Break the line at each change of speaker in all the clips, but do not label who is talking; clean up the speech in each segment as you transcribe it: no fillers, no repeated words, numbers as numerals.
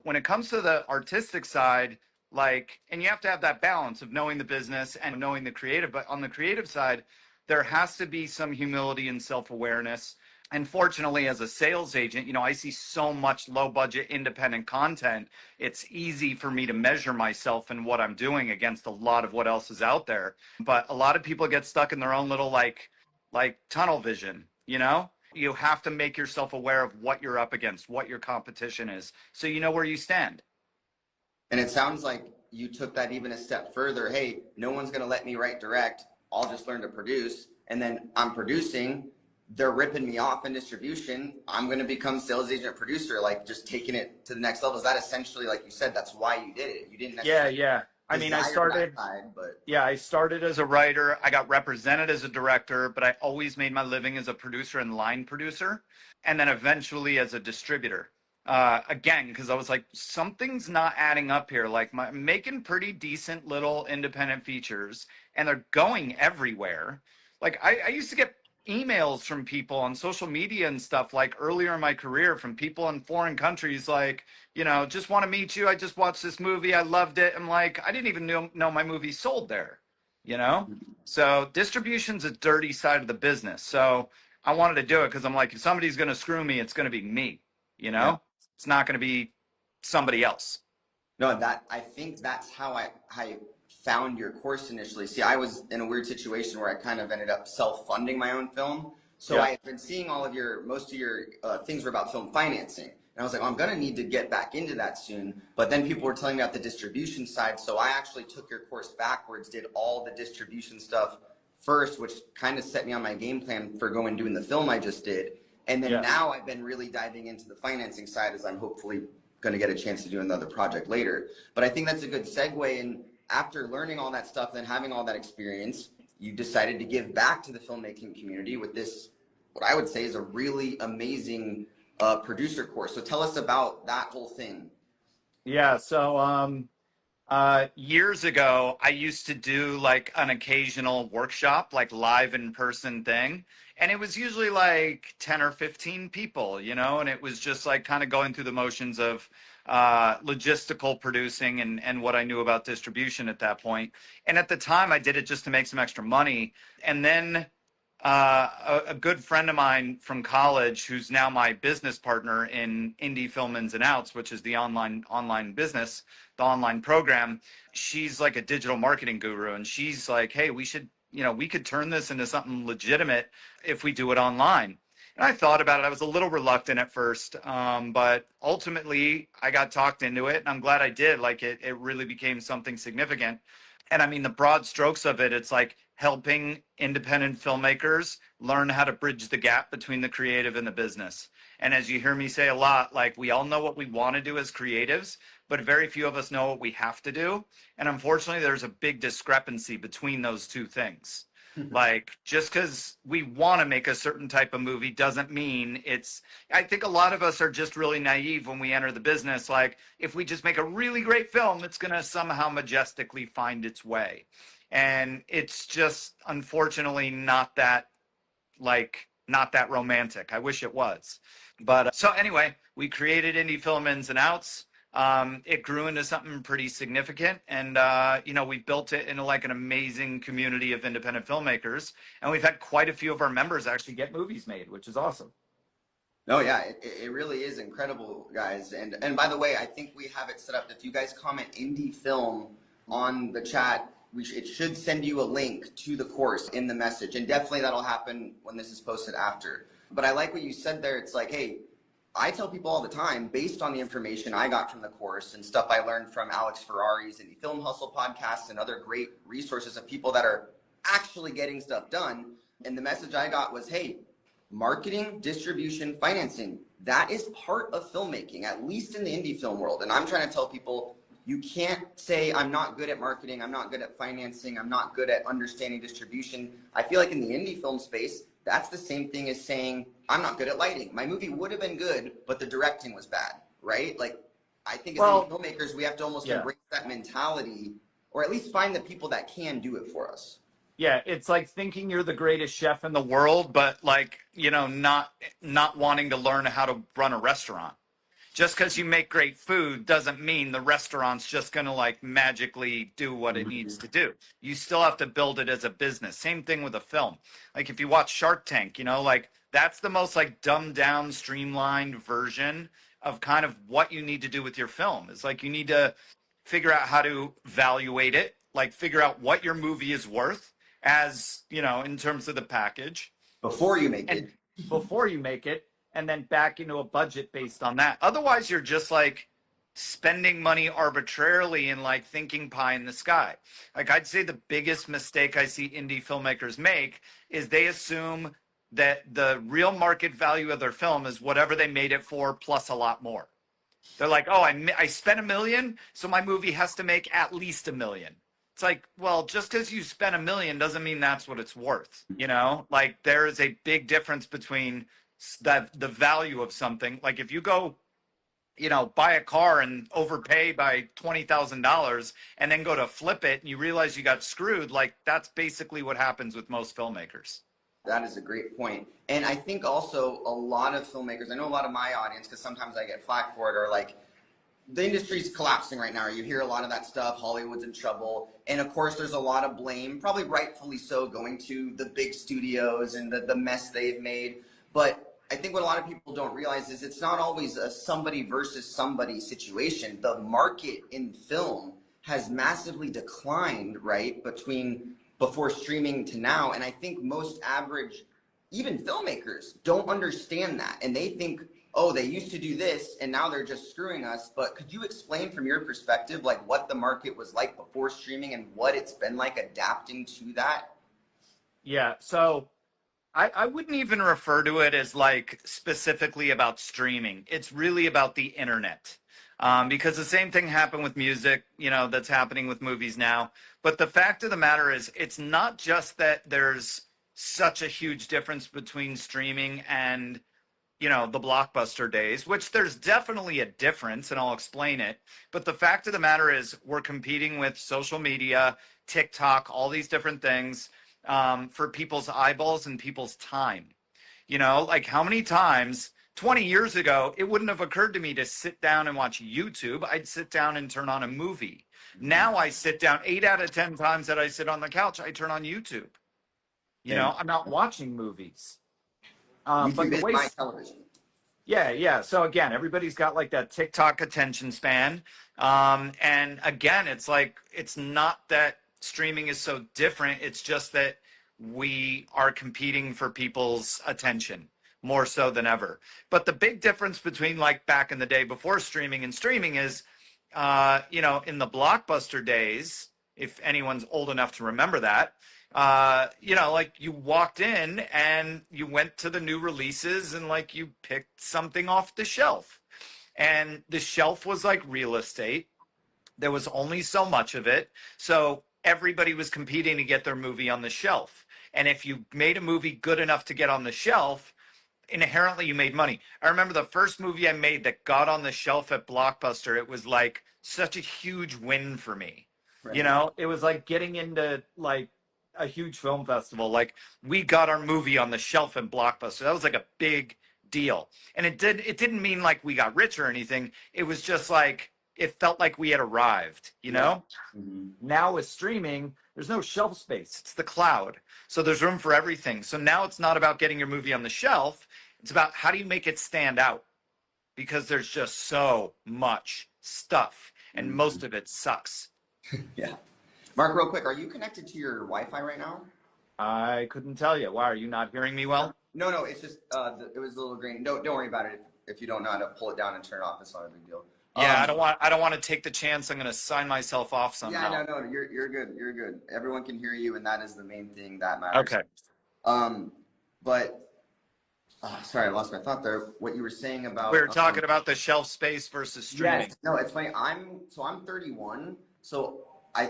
When it comes to the artistic side, like, and you have to have that balance of knowing the business and knowing the creative, but on the creative side, there has to be some humility and self-awareness. And fortunately, as a sales agent, I see so much low budget independent content. It's easy for me to measure myself and what I'm doing against a lot of what else is out there. But a lot of people get stuck in their own little like tunnel vision, You have to make yourself aware of what you're up against, what your competition is, so you know where you stand.
And it sounds like you took that even a step further. Hey, no one's going to let me write direct. I'll just learn to produce. And then I'm producing. They're ripping me off in distribution. I'm going to become sales agent producer, like just taking it to the next level. Is that essentially, like you said, that's why you did it? You didn't necessarily.
Yeah. I mean, I started, I started as a writer. I got represented as a director, but I always made my living as a producer and line producer. And then eventually as a distributor. Again, because I was like, something's not adding up here. Like, making pretty decent little independent features, and they're going everywhere. Like, I used to get emails from people on social media and stuff, like earlier in my career, from people in foreign countries, like, just want to meet you. I just watched this movie. I loved it. I'm like, I didn't even know my movie sold there, So distribution's a dirty side of the business. So I wanted to do it because I'm like, if somebody's going to screw me, it's going to be me,
Yeah.
It's not going to be somebody else.
No, I think that's how I found your course initially. See, I was in a weird situation where I kind of ended up self-funding my own film. So yeah. I had been seeing most of your things were about film financing. And I was like, I'm going to need to get back into that soon. But then people were telling me about the distribution side. So I actually took your course backwards, did all the distribution stuff first, which kind of set me on my game plan for going doing the film I just did. And then now I've been really diving into the financing side, as I'm hopefully going to get a chance to do another project later. But I think that's a good segue. And after learning all that stuff and having all that experience, you decided to give back to the filmmaking community with this, what I would say is a really amazing producer course. So tell us about that whole thing.
Yeah. So years ago, I used to do like an occasional workshop, like live in person thing. And it was usually like 10 or 15 people, and it was just like kind of going through the motions of logistical producing and what I knew about distribution at that point. And at the time I did it just to make some extra money. And then a good friend of mine from college, who's now my business partner in Indie Film Ins and Outs, which is the online business, the online program, she's like a digital marketing guru. And she's like, hey, we could turn this into something legitimate if we do it online. And I thought about it. I was a little reluctant at first, but ultimately I got talked into it, and I'm glad I did. Like, it really became something significant. And I mean, the broad strokes of it, it's like helping independent filmmakers learn how to bridge the gap between the creative and the business. And as you hear me say a lot, like, we all know what we want to do as creatives, but very few of us know what we have to do. And unfortunately, there's a big discrepancy between those two things. Like, just because we want to make a certain type of movie doesn't mean I think a lot of us are just really naive when we enter the business. Like, if we just make a really great film, it's going to somehow majestically find its way. And it's just, unfortunately, not that romantic. I wish it was. But so anyway, we created Indie Film Ins and Outs. It grew into something pretty significant, and we built it into like an amazing community of independent filmmakers, and we've had quite a few of our members actually get movies made, which is awesome.
No, yeah, it really is incredible, guys. And by the way, I think we have it set up. If you guys comment indie film on the chat, it should send you a link to the course in the message, and definitely that'll happen when this is posted after. But I like what you said there. It's like, hey, I tell people all the time, based on the information I got from the course and stuff I learned from Alex Ferrari's Indie Film Hustle podcast and other great resources of people that are actually getting stuff done. And the message I got was, hey, marketing, distribution, financing, that is part of filmmaking, at least in the indie film world. And I'm trying to tell people, you can't say, I'm not good at marketing, I'm not good at financing, I'm not good at understanding distribution. I feel like in the indie film space, that's the same thing as saying, I'm not good at lighting. My movie would have been good, but the directing was bad, right? Like, I think as filmmakers, we have to almost embrace that mentality, or at least find the people that can do it for us.
Yeah, it's like thinking you're the greatest chef in the world, but like, not wanting to learn how to run a restaurant. Just because you make great food doesn't mean the restaurant's just going to like magically do what it needs to do. You still have to build it as a business. Same thing with a film. Like if you watch Shark Tank, you know, like that's the most like dumbed down, streamlined version of kind of what you need to do with your film. It's like you need to figure out how to evaluate it, like figure out what your movie is worth as, you know, in terms of the package
before you make
and
it.
before you make it, and then back into a budget based on that. Otherwise, you're just like spending money arbitrarily and like thinking pie in the sky. Like I'd say the biggest mistake I see indie filmmakers make is they assume that the real market value of their film is whatever they made it for plus a lot more. They're like, oh, I spent $1 million, so my movie has to make at least $1 million. It's like, well, just because you spent $1 million doesn't mean that's what it's worth. You know, like there is a big difference between the value of something. Like if you go, you know, buy a car and overpay by $20,000 and then go to flip it and you realize you got screwed, like that's basically what happens with most filmmakers.
That is a great point. And I think also a lot of filmmakers, I know a lot of my audience, because sometimes I get flack for it, are like, the industry's collapsing right now. You hear a lot of that stuff. Hollywood's in trouble. And of course, there's a lot of blame, probably rightfully so, going to the big studios and the mess they've made. But I think what a lot of people don't realize is it's not always a somebody versus somebody situation. The market in film has massively declined, right, before streaming to now. And I think most average, even filmmakers, don't understand that. And they think, oh, they used to do this and now they're just screwing us. But could you explain from your perspective, like what the market was like before streaming and what it's been like adapting to that?
Yeah. So I wouldn't even refer to it as like specifically about streaming. It's really about the internet. Because the same thing happened with music, you know, that's happening with movies now. But the fact of the matter is, it's not just that there's such a huge difference between streaming and, you know, the blockbuster days, which there's definitely a difference, and I'll explain it. But the fact of the matter is, we're competing with social media, TikTok, all these different things for people's eyeballs and people's time. You know, like how many times 20 years ago, it wouldn't have occurred to me to sit down and watch YouTube. I'd sit down and turn on a movie. Now I sit down 8 out of 10 times that I sit on the couch, I turn on YouTube. You know, I'm not watching movies. But
YouTube
the
is
way,
my television.
yeah, yeah. So again, everybody's got like that TikTok attention span. And again, it's like, it's not that streaming is so different. It's just that we are competing for people's attention more so than ever. But the big difference between like back in the day before streaming and streaming is, you know, in the blockbuster days, if anyone's old enough to remember that, you know, like you walked in and you went to the new releases and like you picked something off the shelf. And the shelf was like real estate. There was only so much of it. So everybody was competing to get their movie on the shelf. And if you made a movie good enough to get on the shelf, inherently you made money. I remember the first movie I made that got on the shelf at Blockbuster. It was like such a huge win for me.
Right.
You know, it was like getting into like a huge film festival. Like we got our movie on the shelf at Blockbuster. That was like a big deal. And it didn't mean like we got rich or anything. It was just like it felt like we had arrived, you know?
Mm-hmm.
Now with streaming, there's no shelf space. It's the cloud. So there's room for everything. So now it's not about getting your movie on the shelf. It's about how do you make it stand out? Because there's just so much stuff and most of it sucks.
Yeah. Mark, real quick, are you connected to your Wi-Fi right now?
I couldn't tell you. Why, are you not hearing me well?
No, it's just, it was a little green. Don't worry about it. If you don't know how to pull it down and turn it off, it's not a big deal.
Yeah, I don't want to take the chance. I'm going to sign myself off somehow.
Yeah, no, you're good. You're good. Everyone can hear you, and that is the main thing that matters.
Okay.
But sorry, I lost my thought there. What you were saying about
We were talking about the shelf space versus streaming.
Yes. No, it's funny. I'm 31. So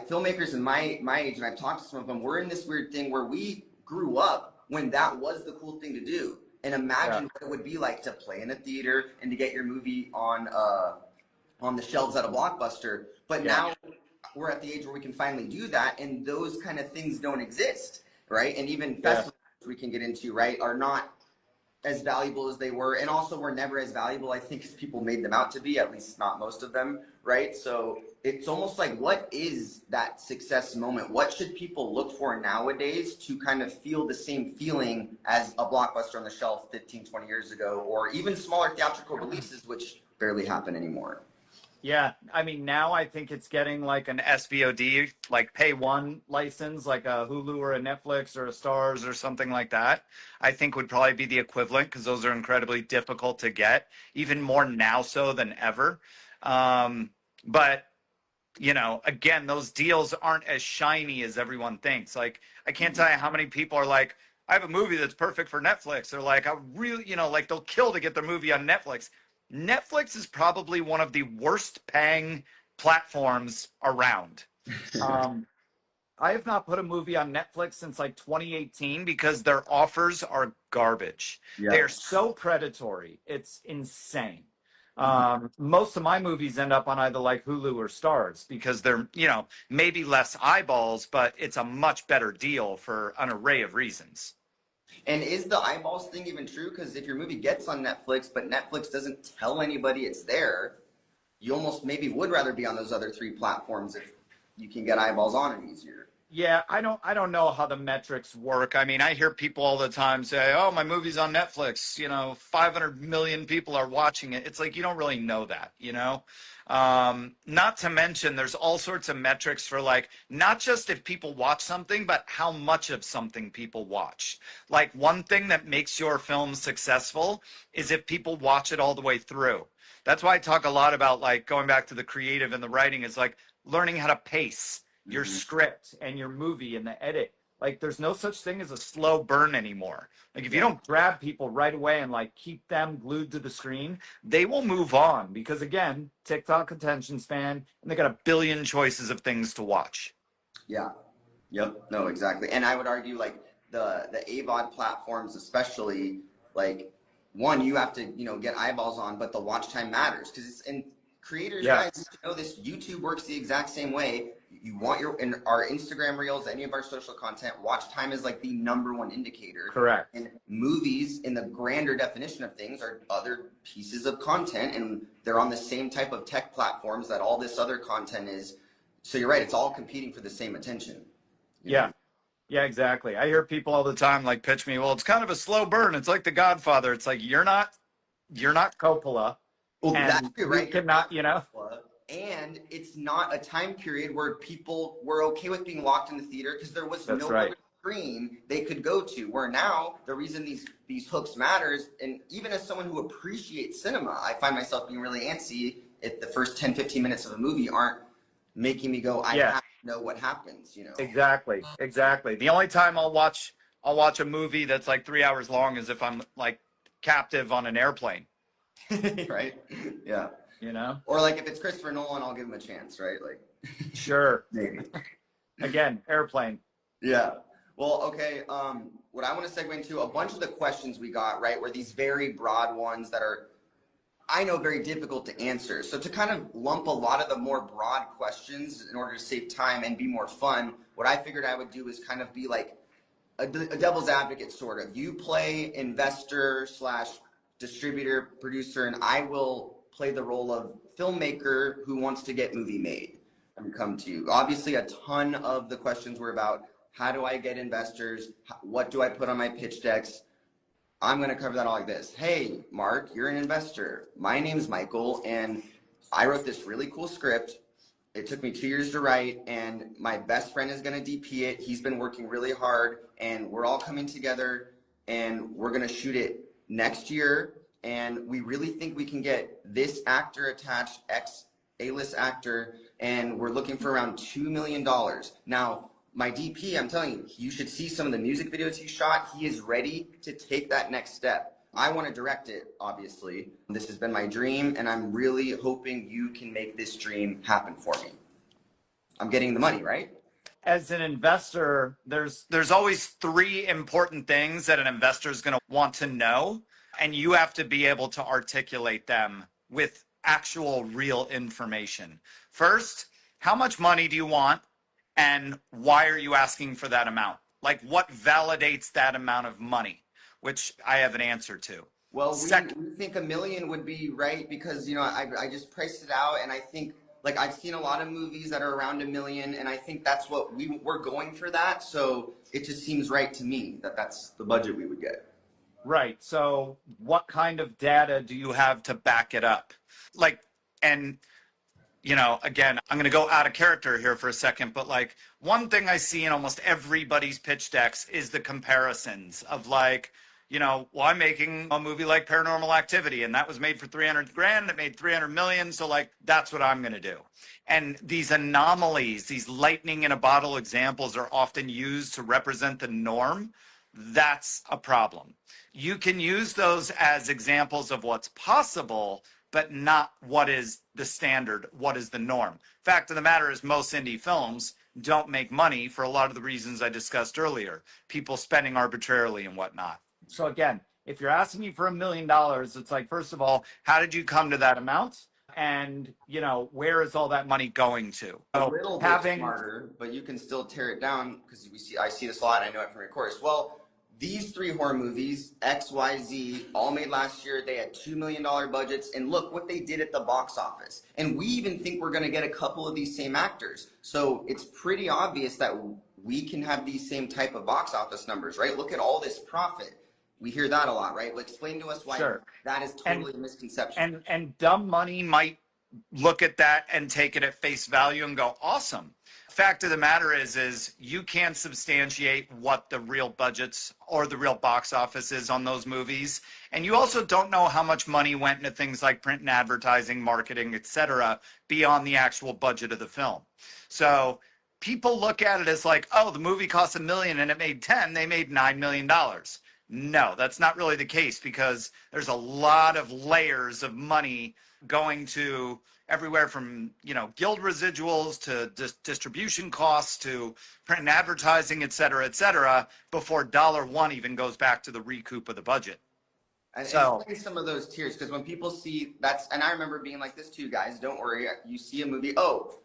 filmmakers in my age, and I've talked to some of them. We're in this weird thing where we grew up when that was the cool thing to do, and imagine what it would be like to play in a theater and to get your movie on the shelves at a Blockbuster. But now we're at the age where we can finally do that, and those kind of things don't exist, right? And even festivals we can get into, right, are not as valuable as they were, and also were never as valuable, I think, as people made them out to be, at least not most of them, right? So it's almost like, what is that success moment? What should people look for nowadays to kind of feel the same feeling as a blockbuster on the shelf 15, 20 years ago, or even smaller theatrical releases, which barely happen anymore?
Yeah, I mean, now I think it's getting like an SVOD, like pay one license, like a Hulu or a Netflix or a Stars or something like that. I think would probably be the equivalent because those are incredibly difficult to get, even more now so than ever. But you know, again, those deals aren't as shiny as everyone thinks. Like, I can't tell you how many people are like, I have a movie that's perfect for Netflix. They're like, I really, you know, like they'll kill to get their movie on Netflix. Netflix is probably one of the worst paying platforms around. Um, I have not put a movie on Netflix since like 2018 because their offers are garbage. They
Yeah.
are so predatory. It's insane. Most of my movies end up on either like Hulu or Stars because they're, you know, maybe less eyeballs, but it's a much better deal for an array of reasons.
And is the eyeballs thing even true? Because if your movie gets on Netflix, but Netflix doesn't tell anybody it's there, you almost maybe would rather be on those other three platforms if you can get eyeballs on it easier.
Yeah, I don't know how the metrics work. I mean, I hear people all the time say, "Oh, my movie's on Netflix, you know, 500 million people are watching it." It's like you don't really know that, you know? Not to mention there's all sorts of metrics for like not just if people watch something, but how much of something people watch. Like one thing that makes your film successful is if people watch it all the way through. That's why I talk a lot about like going back to the creative and the writing is like learning how to pace your script and your movie and the edit. Like there's no such thing as a slow burn anymore. Like if you don't grab people right away and like keep them glued to the screen, they will move on because again, TikTok attention span and they got a billion choices of things to watch.
Yeah. Yep. No, exactly. And I would argue like the AVOD platforms, especially, like, one, you have to, get eyeballs on, but the watch time matters because it's in creators,
Yeah,
guys, this. YouTube works the exact same way. You want in our Instagram reels, any of our social content, watch time is like the number one indicator.
correct.
And movies, in the grander definition of things, are other pieces of content, and they're on the same type of tech platforms that all this other content is. So you're right; it's all competing for the same attention.
Yeah. Yeah, exactly. I hear people all the time like pitch me, well, it's kind of a slow burn. It's like The Godfather. It's like you're not Coppola
Well, that's
and you
right.
cannot, you know.
And it's not a time period where people were okay with being locked in the theater because there was
That's
no
right.
other screen they could go to. Where now the reason these hooks matters, and even as someone who appreciates cinema, I find myself being really antsy if the first 10, 15 minutes of a movie aren't making me go, I
Yeah.
have to know what happens.
Exactly. Exactly. The only time I'll watch a movie that's like 3 hours long is if I'm like captive on an airplane,
Right? Yeah.
you know?
Or like if it's Christopher Nolan, I'll give him a chance, right? Like
Sure.
maybe.
Again, airplane.
Yeah. Well, okay. What I want to segue into a bunch of the questions we got, right, were these very broad ones that are, I know, very difficult to answer. So to kind of lump a lot of the more broad questions in order to save time and be more fun, what I figured I would do is kind of be like a devil's advocate, sort of. You play investor slash distributor, producer, and I will play the role of filmmaker who wants to get movie made and come to you. Obviously, a ton of the questions were about how do I get investors? What do I put on my pitch decks? I'm going to cover that all like this. Hey, Mark, you're an investor. My name's Michael, and I wrote this really cool script. It took me 2 years to write, and my best friend is going to DP it. He's been working really hard, and we're all coming together, and we're going to shoot it next year. And we really think we can get this actor attached, X A-list actor, and we're looking for around $2 million. Now, my DP, I'm telling you, you should see some of the music videos he shot. He is ready to take that next step. I want to direct it, obviously. This has been my dream, and I'm really hoping you can make this dream happen for me. I'm getting the money, right?
As an investor, there's always three important things that an investor is going to want to know, and you have to be able to articulate them with actual real information. First, how much money do you want, and why are you asking for that amount? Like, what validates that amount of money? which I have an answer to.
Well,
Second,
we think $1 million would be right because, you know, I just priced it out and I think like I've seen a lot of movies that are around $1 million and I think that's what we're going for that. So it just seems right to me that that's the budget we would get.
right. So what kind of data do you have to back it up? Like, and you know, again, I'm going to go out of character here for a second, but like one thing I see in almost everybody's pitch decks is the comparisons of like, you know, well, I'm making a movie like Paranormal Activity and that was made for 300 grand. It made 300 million. So like, that's what I'm going to do. And these anomalies, these lightning in a bottle examples are often used to represent the norm. That's a problem. You can use those as examples of what's possible, but not what is the standard, what is the norm. Fact of the matter is most indie films don't make money for a lot of the reasons I discussed earlier, people spending arbitrarily and whatnot. So again, if you're asking me for $1 million, it's like, first of all, how did you come to that amount? And, you know, where is all that money going to?
A
So
little bit smarter, but you can still tear it down because I see this a lot. And I know it from your course. Well, these 3 horror movies, X, Y, Z, all made last year. They had $2 million budgets, and look what they did at the box office. And we even think we're going to get a couple of these same actors. So it's pretty obvious that we can have these same type of box office numbers, right? Look at all this profit. We hear that a lot, right? Like, explain to us why that is totally a misconception.
And dumb money might look at that and take it at face value and go, awesome. Fact of the matter is you can't substantiate what the real budgets or the real box office is on those movies. And you also don't know how much money went into things like print and advertising, marketing, etc., beyond the actual budget of the film. So people look at it as like, oh, the movie cost $1 million and it made 10, they made $9 million. No, that's not really the case because there's a lot of layers of money going to everywhere from, you know, guild residuals to distribution costs to print and advertising, et cetera, before $1 even goes back to the recoup of the budget.
And
So
explain some of those tiers because when people see that's, and I remember being like this too, guys, don't worry. You see a movie, oh,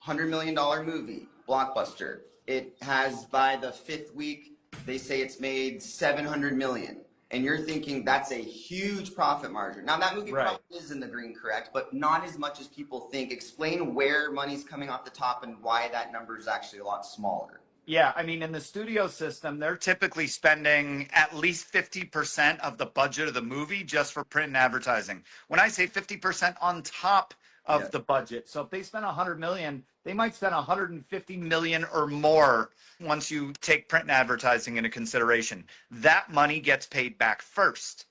$100 million movie, blockbuster. It has by the 5th week, they say it's made 700 million. And you're thinking that's a huge profit margin. Now that movie probably is in the green, correct? But not as much as people think. Explain where money's coming off the top and why that number is actually a lot smaller.
yeah, I mean, in the studio system, they're typically spending at least 50% of the budget of the movie just for print and advertising. When I say 50% on top of the budget. So if they spend 100 million, they might spend 150 million or more once you take print and advertising into consideration. That money gets paid back first.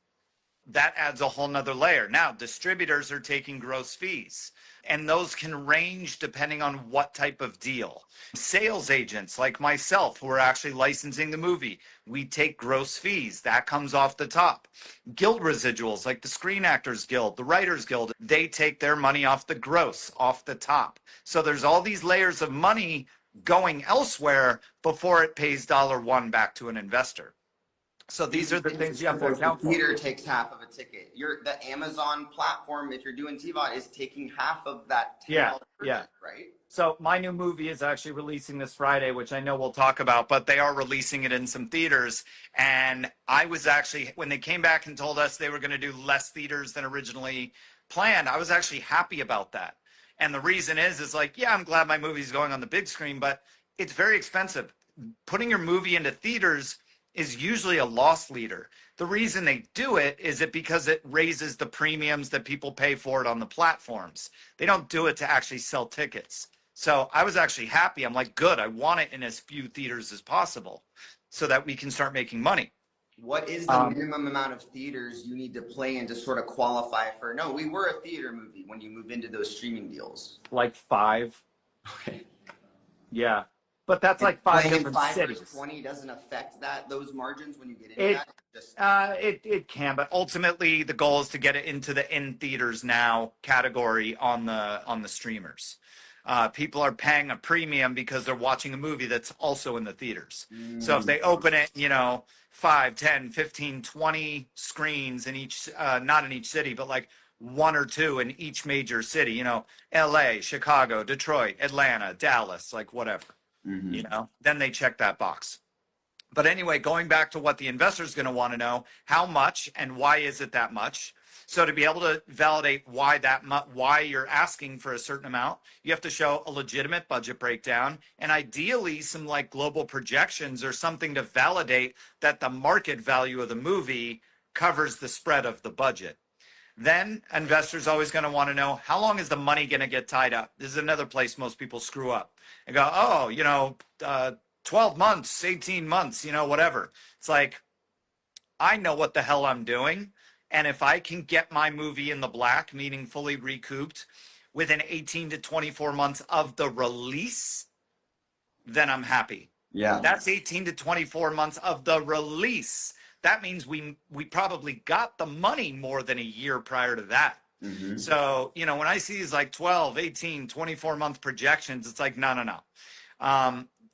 That adds a whole nother layer. Now, distributors are taking gross fees, and those can range depending on what type of deal. Sales agents like myself who are actually licensing the movie, we take gross fees. That comes off the top. Guild residuals like the Screen Actors Guild, the Writers Guild, they take their money off the gross, off the top. So there's all these layers of money going elsewhere before it pays $1 back to an investor. So these are the things you have to account for.
The theater takes half of a ticket. The Amazon platform, if you're doing TVOD, is taking half of that.
Yeah,
right.
So my new movie is actually releasing this Friday, which I know we'll talk about, but they are releasing it in some theaters. And I was actually, when they came back and told us they were going to do less theaters than originally planned, I was actually happy about that. And the reason is like, yeah, I'm glad my movie's going on the big screen, but it's very expensive. Putting your movie into theaters is usually a loss leader. The reason they do it is because it raises the premiums that people pay for it on the platforms. They don't do it to actually sell tickets. So I was actually happy. I'm like, good, I want it in as few theaters as possible so that we can start making money.
What is the minimum amount of theaters you need to play in to sort of qualify for, no, we were a theater movie when you move into those streaming deals?
Like 5.
Okay.
Yeah. But that's like 5 different
5
cities.
20 doesn't affect those margins when you get into that?
It can, but ultimately the goal is to get it into the in theaters now category on the streamers. People are paying a premium because they're watching a movie that's also in the theaters. So if they open it, 5, 10, 15, 20 screens in each, not in each city, but like 1 or 2 in each major city, LA, Chicago, Detroit, Atlanta, Dallas, like whatever. Then they check that box. But anyway, going back to what the investor is going to want to know, how much and why is it that much? So to be able to validate why you're asking for a certain amount, you have to show a legitimate budget breakdown and ideally some like global projections or something to validate that the market value of the movie covers the spread of the budget. Then investors always going to want to know, how long is the money going to get tied up? This is another place most people screw up and go, oh, 12 months, 18 months, whatever. It's like, I know what the hell I'm doing. And if I can get my movie in the black, meaning fully recouped within 18 to 24 months of the release, then I'm happy.
Yeah.
That's 18 to 24 months of the release. That means we probably got the money more than a year prior to that.
Mm-hmm.
So, when I see these like 12, 18, 24 month projections, it's like, no.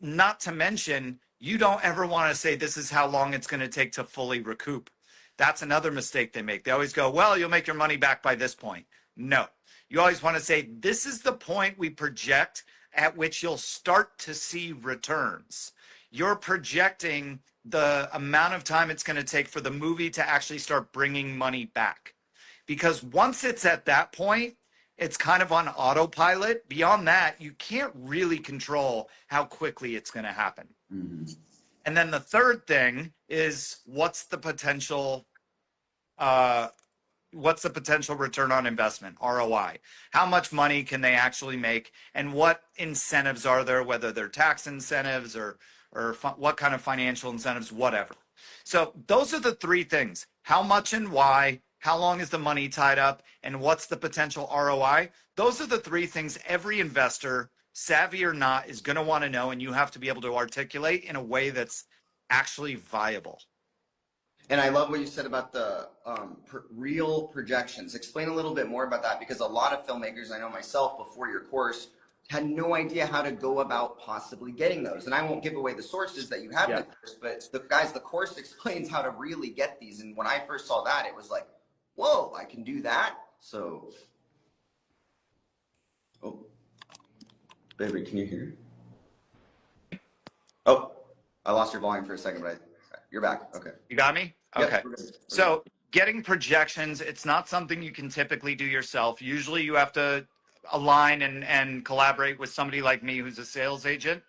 Not to mention, you don't ever want to say this is how long it's going to take to fully recoup. That's another mistake they make. They always go, well, you'll make your money back by this point. No, you always want to say, this is the point we project at which you'll start to see returns. You're projecting the amount of time it's going to take for the movie to actually start bringing money back. Because once it's at that point, it's kind of on autopilot. Beyond that, you can't really control how quickly it's going to happen.
Mm-hmm.
And then the third thing is, what's the potential return on investment, ROI? How much money can they actually make? And what incentives are there, whether they're tax incentives or what kind of financial incentives, whatever. So those are the three things: how much and why, how long is the money tied up, and what's the potential ROI? Those are the three things every investor, savvy or not, is going to want to know, and you have to be able to articulate in a way that's actually viable.
And I love what you said about the real projections. Explain a little bit more about that, because a lot of filmmakers, I know myself before your course, had no idea how to go about possibly getting those. And I won't give away the sources that you have in the course, but the course explains how to really get these. And when I first saw that, it was like, whoa, I can do that? So, oh, baby, can you hear? Oh, I lost your volume for a second, but you're back. Okay.
You got me? Okay.
Yep.
So getting projections, it's not something you can typically do yourself. Usually you have to align and collaborate with somebody like me who's a sales agent.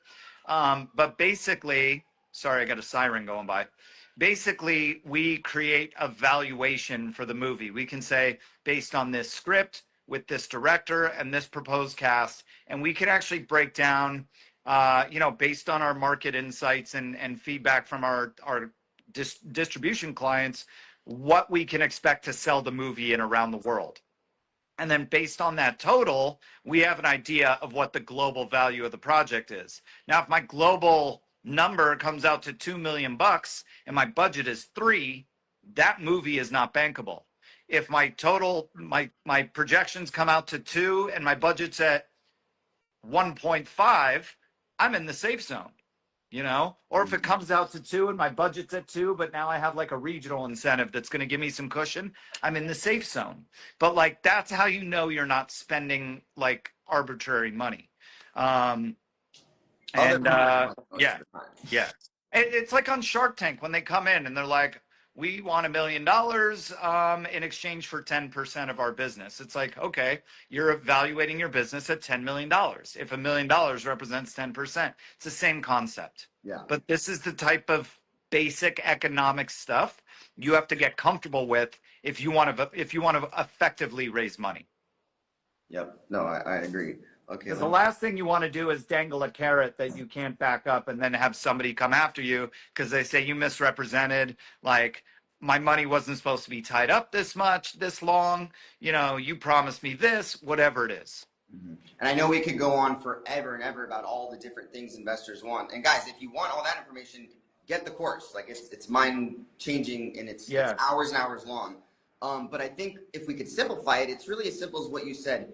But basically, sorry, I got a siren going by. Basically, we create a valuation for the movie. We can say, based on this script with this director and this proposed cast, and we can actually break down, based on our market insights and feedback from our distribution clients, what we can expect to sell the movie in around the world. And then based on that total, we have an idea of what the global value of the project is. Now, if my global number comes out to $2 million and my budget is 3, that movie is not bankable. If my total, my projections come out to 2 and my budget's at 1.5, I'm in the safe zone. Or if it comes out to 2 and my budget's at 2, but now I have like a regional incentive that's going to give me some cushion, I'm in the safe zone. But like, that's how you know you're not spending like arbitrary money. It's like on Shark Tank when they come in and they're like, we want $1 million in exchange for 10% of our business. It's like, okay, you're evaluating your business at $10 million. If $1 million represents 10%, it's the same concept.
Yeah.
But this is the type of basic economic stuff you have to get comfortable with if you want to effectively raise money.
Yep. No, I agree. Okay.
Because the last thing you want to do is dangle a carrot that you can't back up and then have somebody come after you because they say you misrepresented, like, my money wasn't supposed to be tied up this much, this long, you promised me this, whatever it is.
Mm-hmm. And I know we could go on forever and ever about all the different things investors want. And guys, if you want all that information, get the course. Like, it's mind changing and it's hours and hours long. But I think if we could simplify it, it's really as simple as what you said.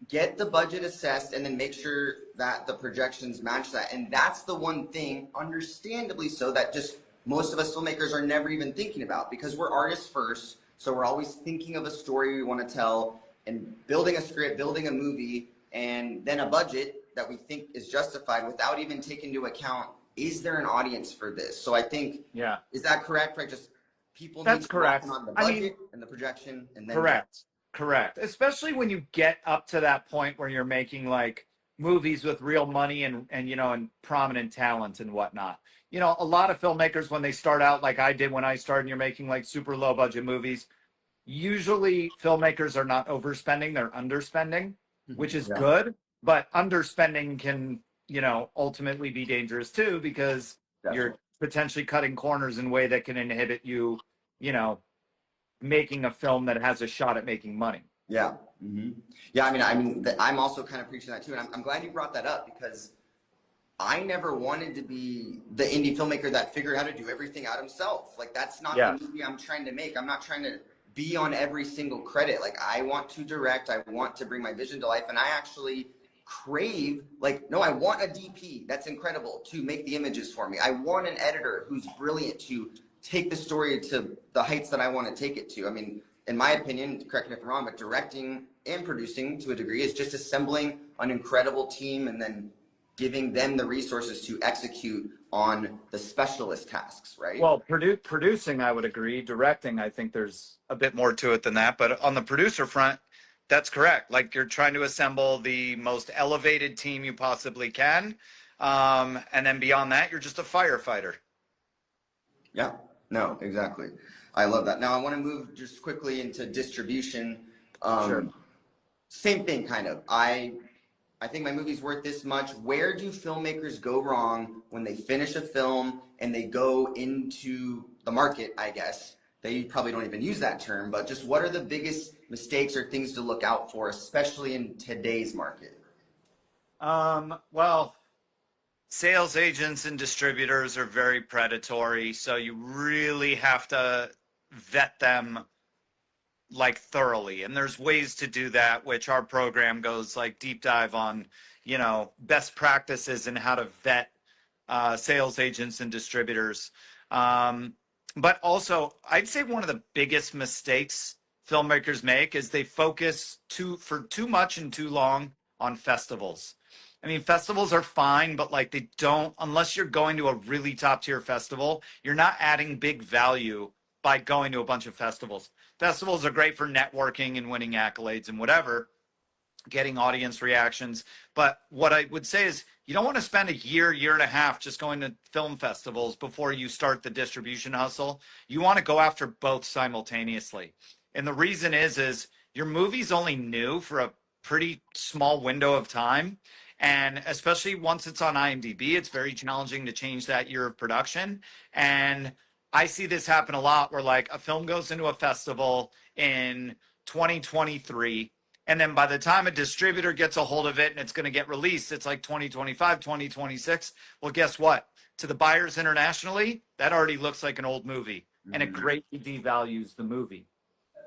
Get the budget assessed and then make sure that the projections match that. And that's the one thing, understandably so, that just most of us filmmakers are never even thinking about, because we're artists first. So we're always thinking of a story we want to tell and building a script, building a movie, and then a budget that we think is justified without even taking into account is there an audience for this? So I think,
Yeah,
is that correct? Right? Just people need
that's
to lock in
correct.
on the
I mean,
budget and the projection and then go.
correct. Correct. Especially when you get up to that point where you're making like movies with real money and and prominent talent and whatnot. A lot of filmmakers when they start out like I did when I started, and you're making like super low budget movies. Usually filmmakers are not overspending, they're underspending, which is
Yeah,
good, but underspending can, ultimately be dangerous too because you're
definitely.
potentially cutting corners in a way that can inhibit you, you know, making a film that has a shot at making money.
Yeah. Yeah. I'm also kind of preaching that too. And I'm glad you brought that up because I never wanted to be the indie filmmaker that figured out how to do everything out himself. Like that's not the
Yeah.
movie I'm trying to make. I'm not trying to be on every single credit. Like I want to direct, I want to bring my vision to life, and I actually crave like no, I want a DP that's incredible to make the images for me. I want an editor who's brilliant to take the story to the heights that I want to take it to. I mean, in my opinion, correct me if I'm wrong, but directing and producing to a degree is just assembling an incredible team and then giving them the resources to execute on the specialist tasks, right?
Well, producing, I would agree. Directing, I think there's a bit more to it than that. But on the producer front, that's correct. Like you're trying to assemble the most elevated team you possibly can. And then beyond that, you're just a firefighter.
Yeah, no, exactly. I love that. Now I want to move just quickly into distribution.
Sure.
Same thing, kind of. I think my movie's worth this much. Where do filmmakers go wrong when they finish a film and they go into the market, I guess? They probably don't even use that term, but just what are the biggest mistakes or things to look out for, especially in today's market?
Well, sales agents and distributors are very predatory, so you really have to vet them like thoroughly. And there's ways to do that, which our program goes like deep dive on, best practices and how to vet sales agents and distributors. But also, I'd say one of the biggest mistakes filmmakers make is they focus for too much and too long on festivals. I mean, festivals are fine, but like they don't, unless you're going to a really top tier festival, you're not adding big value by going to a bunch of festivals. Festivals are great for networking and winning accolades and whatever, getting audience reactions. But what I would say is you don't want to spend a year and a half just going to film festivals before you start the distribution hustle. You want to go after both simultaneously. And the reason is your movie's only new for a pretty small window of time. And especially once it's on IMDb, it's very challenging to change that year of production. And I see this happen a lot where like a film goes into a festival in 2023, and then by the time a distributor gets a hold of it and it's going to get released, it's like 2025, 2026. Well, guess what? To the buyers internationally, that already looks like an old movie and it greatly devalues the movie.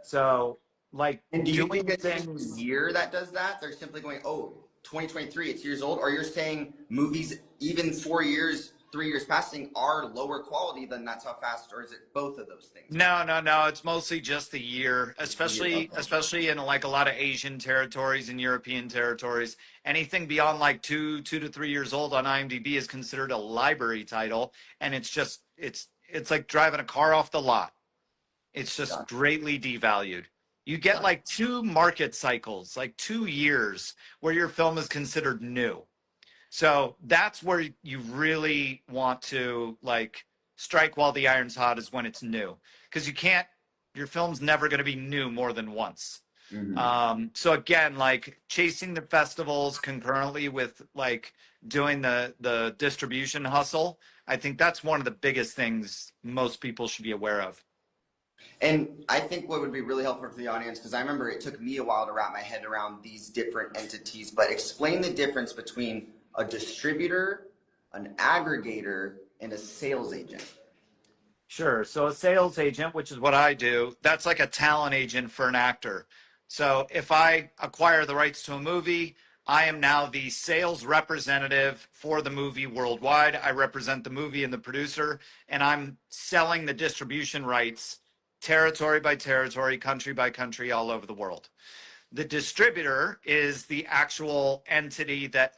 So, like
And do you think
doing
it's just the
things.
year that does that? They're simply going, oh, 2023, it's years old, or you're saying movies even 4 years, 3 years passing are lower quality, then that's how fast, or is it both of those things?
No. It's mostly just the year,
Just the year.
especially
Okay.
especially in like a lot of Asian territories and European territories. Anything beyond like 2 to 3 years old on IMDb is considered a library title, and it's like driving a car off the lot. It's just
Gotcha.
greatly devalued. You get
Gotcha.
like 2 market cycles, like 2 years where your film is considered new. So that's where you really want to like strike while the iron's hot is when it's new. Because your film's never going to be new more than once.
Mhm.
So again, like chasing the festivals concurrently with like doing the distribution hustle, I think that's one of the biggest things most people should be aware of.
And I think what would be really helpful for the audience, because I remember it took me a while to wrap my head around these different entities, but explain the difference between a distributor, an aggregator, and a sales agent.
Sure. So a sales agent, which is what I do, that's like a talent agent for an actor. So if I acquire the rights to a movie, I am now the sales representative for the movie worldwide. I represent the movie and the producer, and I'm selling the distribution rights territory by territory, country by country, all over the world. The distributor is the actual entity that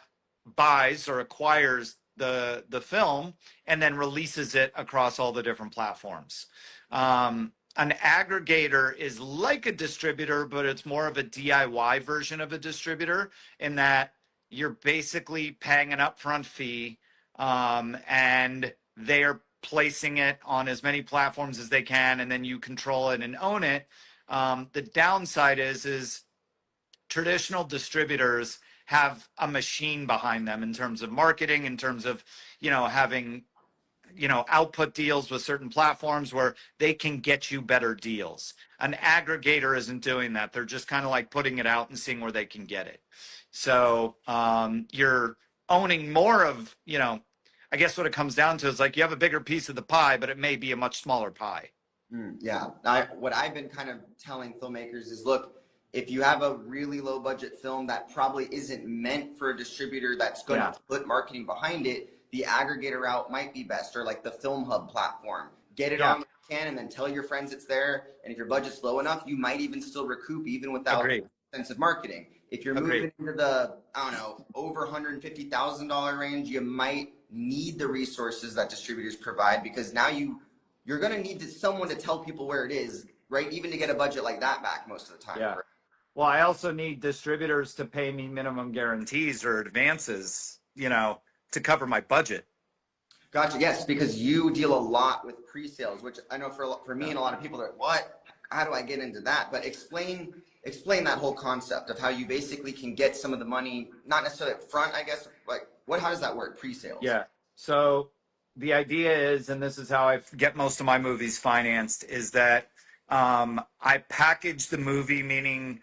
buys or acquires the film and then releases it across all the different platforms. An aggregator is like a distributor, but it's more of a DIY version of a distributor in that you're basically paying an upfront fee, and they're placing it on as many platforms as they can, and then you control it and own it. The downside is traditional distributors have a machine behind them in terms of marketing, in terms of, having, output deals with certain platforms where they can get you better deals. An aggregator isn't doing that. They're just kind of like putting it out and seeing where they can get it. So you're owning more of, I guess what it comes down to is like you have a bigger piece of the pie, but it may be a much smaller pie.
Yeah. What I've been kind of telling filmmakers is, look, if you have a really low budget film that probably isn't meant for a distributor that's going to put marketing behind it, the aggregator route might be best, or like the Film Hub platform. Get it on when you can, and then tell your friends it's there. And if your budget's low enough, you might even still recoup even without expensive marketing. If you're moving into the, I don't know, over $150,000 range, you might need the resources that distributors provide, because now you're going to need someone to tell people where it is, right? Even to get a budget like that back most of the time.
Yeah. Well, I also need distributors to pay me minimum guarantees or advances, to cover my budget.
Gotcha. Yes, because you deal a lot with pre-sales, which I know for me and a lot of people are like, what? How do I get into that? But explain that whole concept of how you basically can get some of the money, not necessarily up front, I guess. Like, how does that work? Pre-sales.
Yeah. So the idea is, and this is how I get most of my movies financed, is that I package the movie, meaning,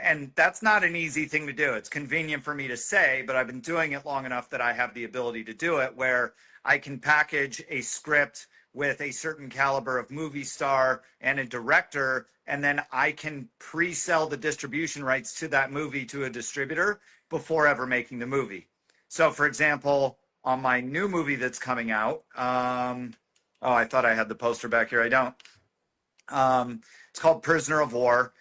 and that's not an easy thing to do. It's convenient for me to say, but I've been doing it long enough that I have the ability to do it, where I can package a script with a certain caliber of movie star and a director, and then I can pre-sell the distribution rights to that movie to a distributor before ever making the movie. So, for example, on my new movie that's coming out, I thought I had the poster back here. I don't. It's called Prisoner of War.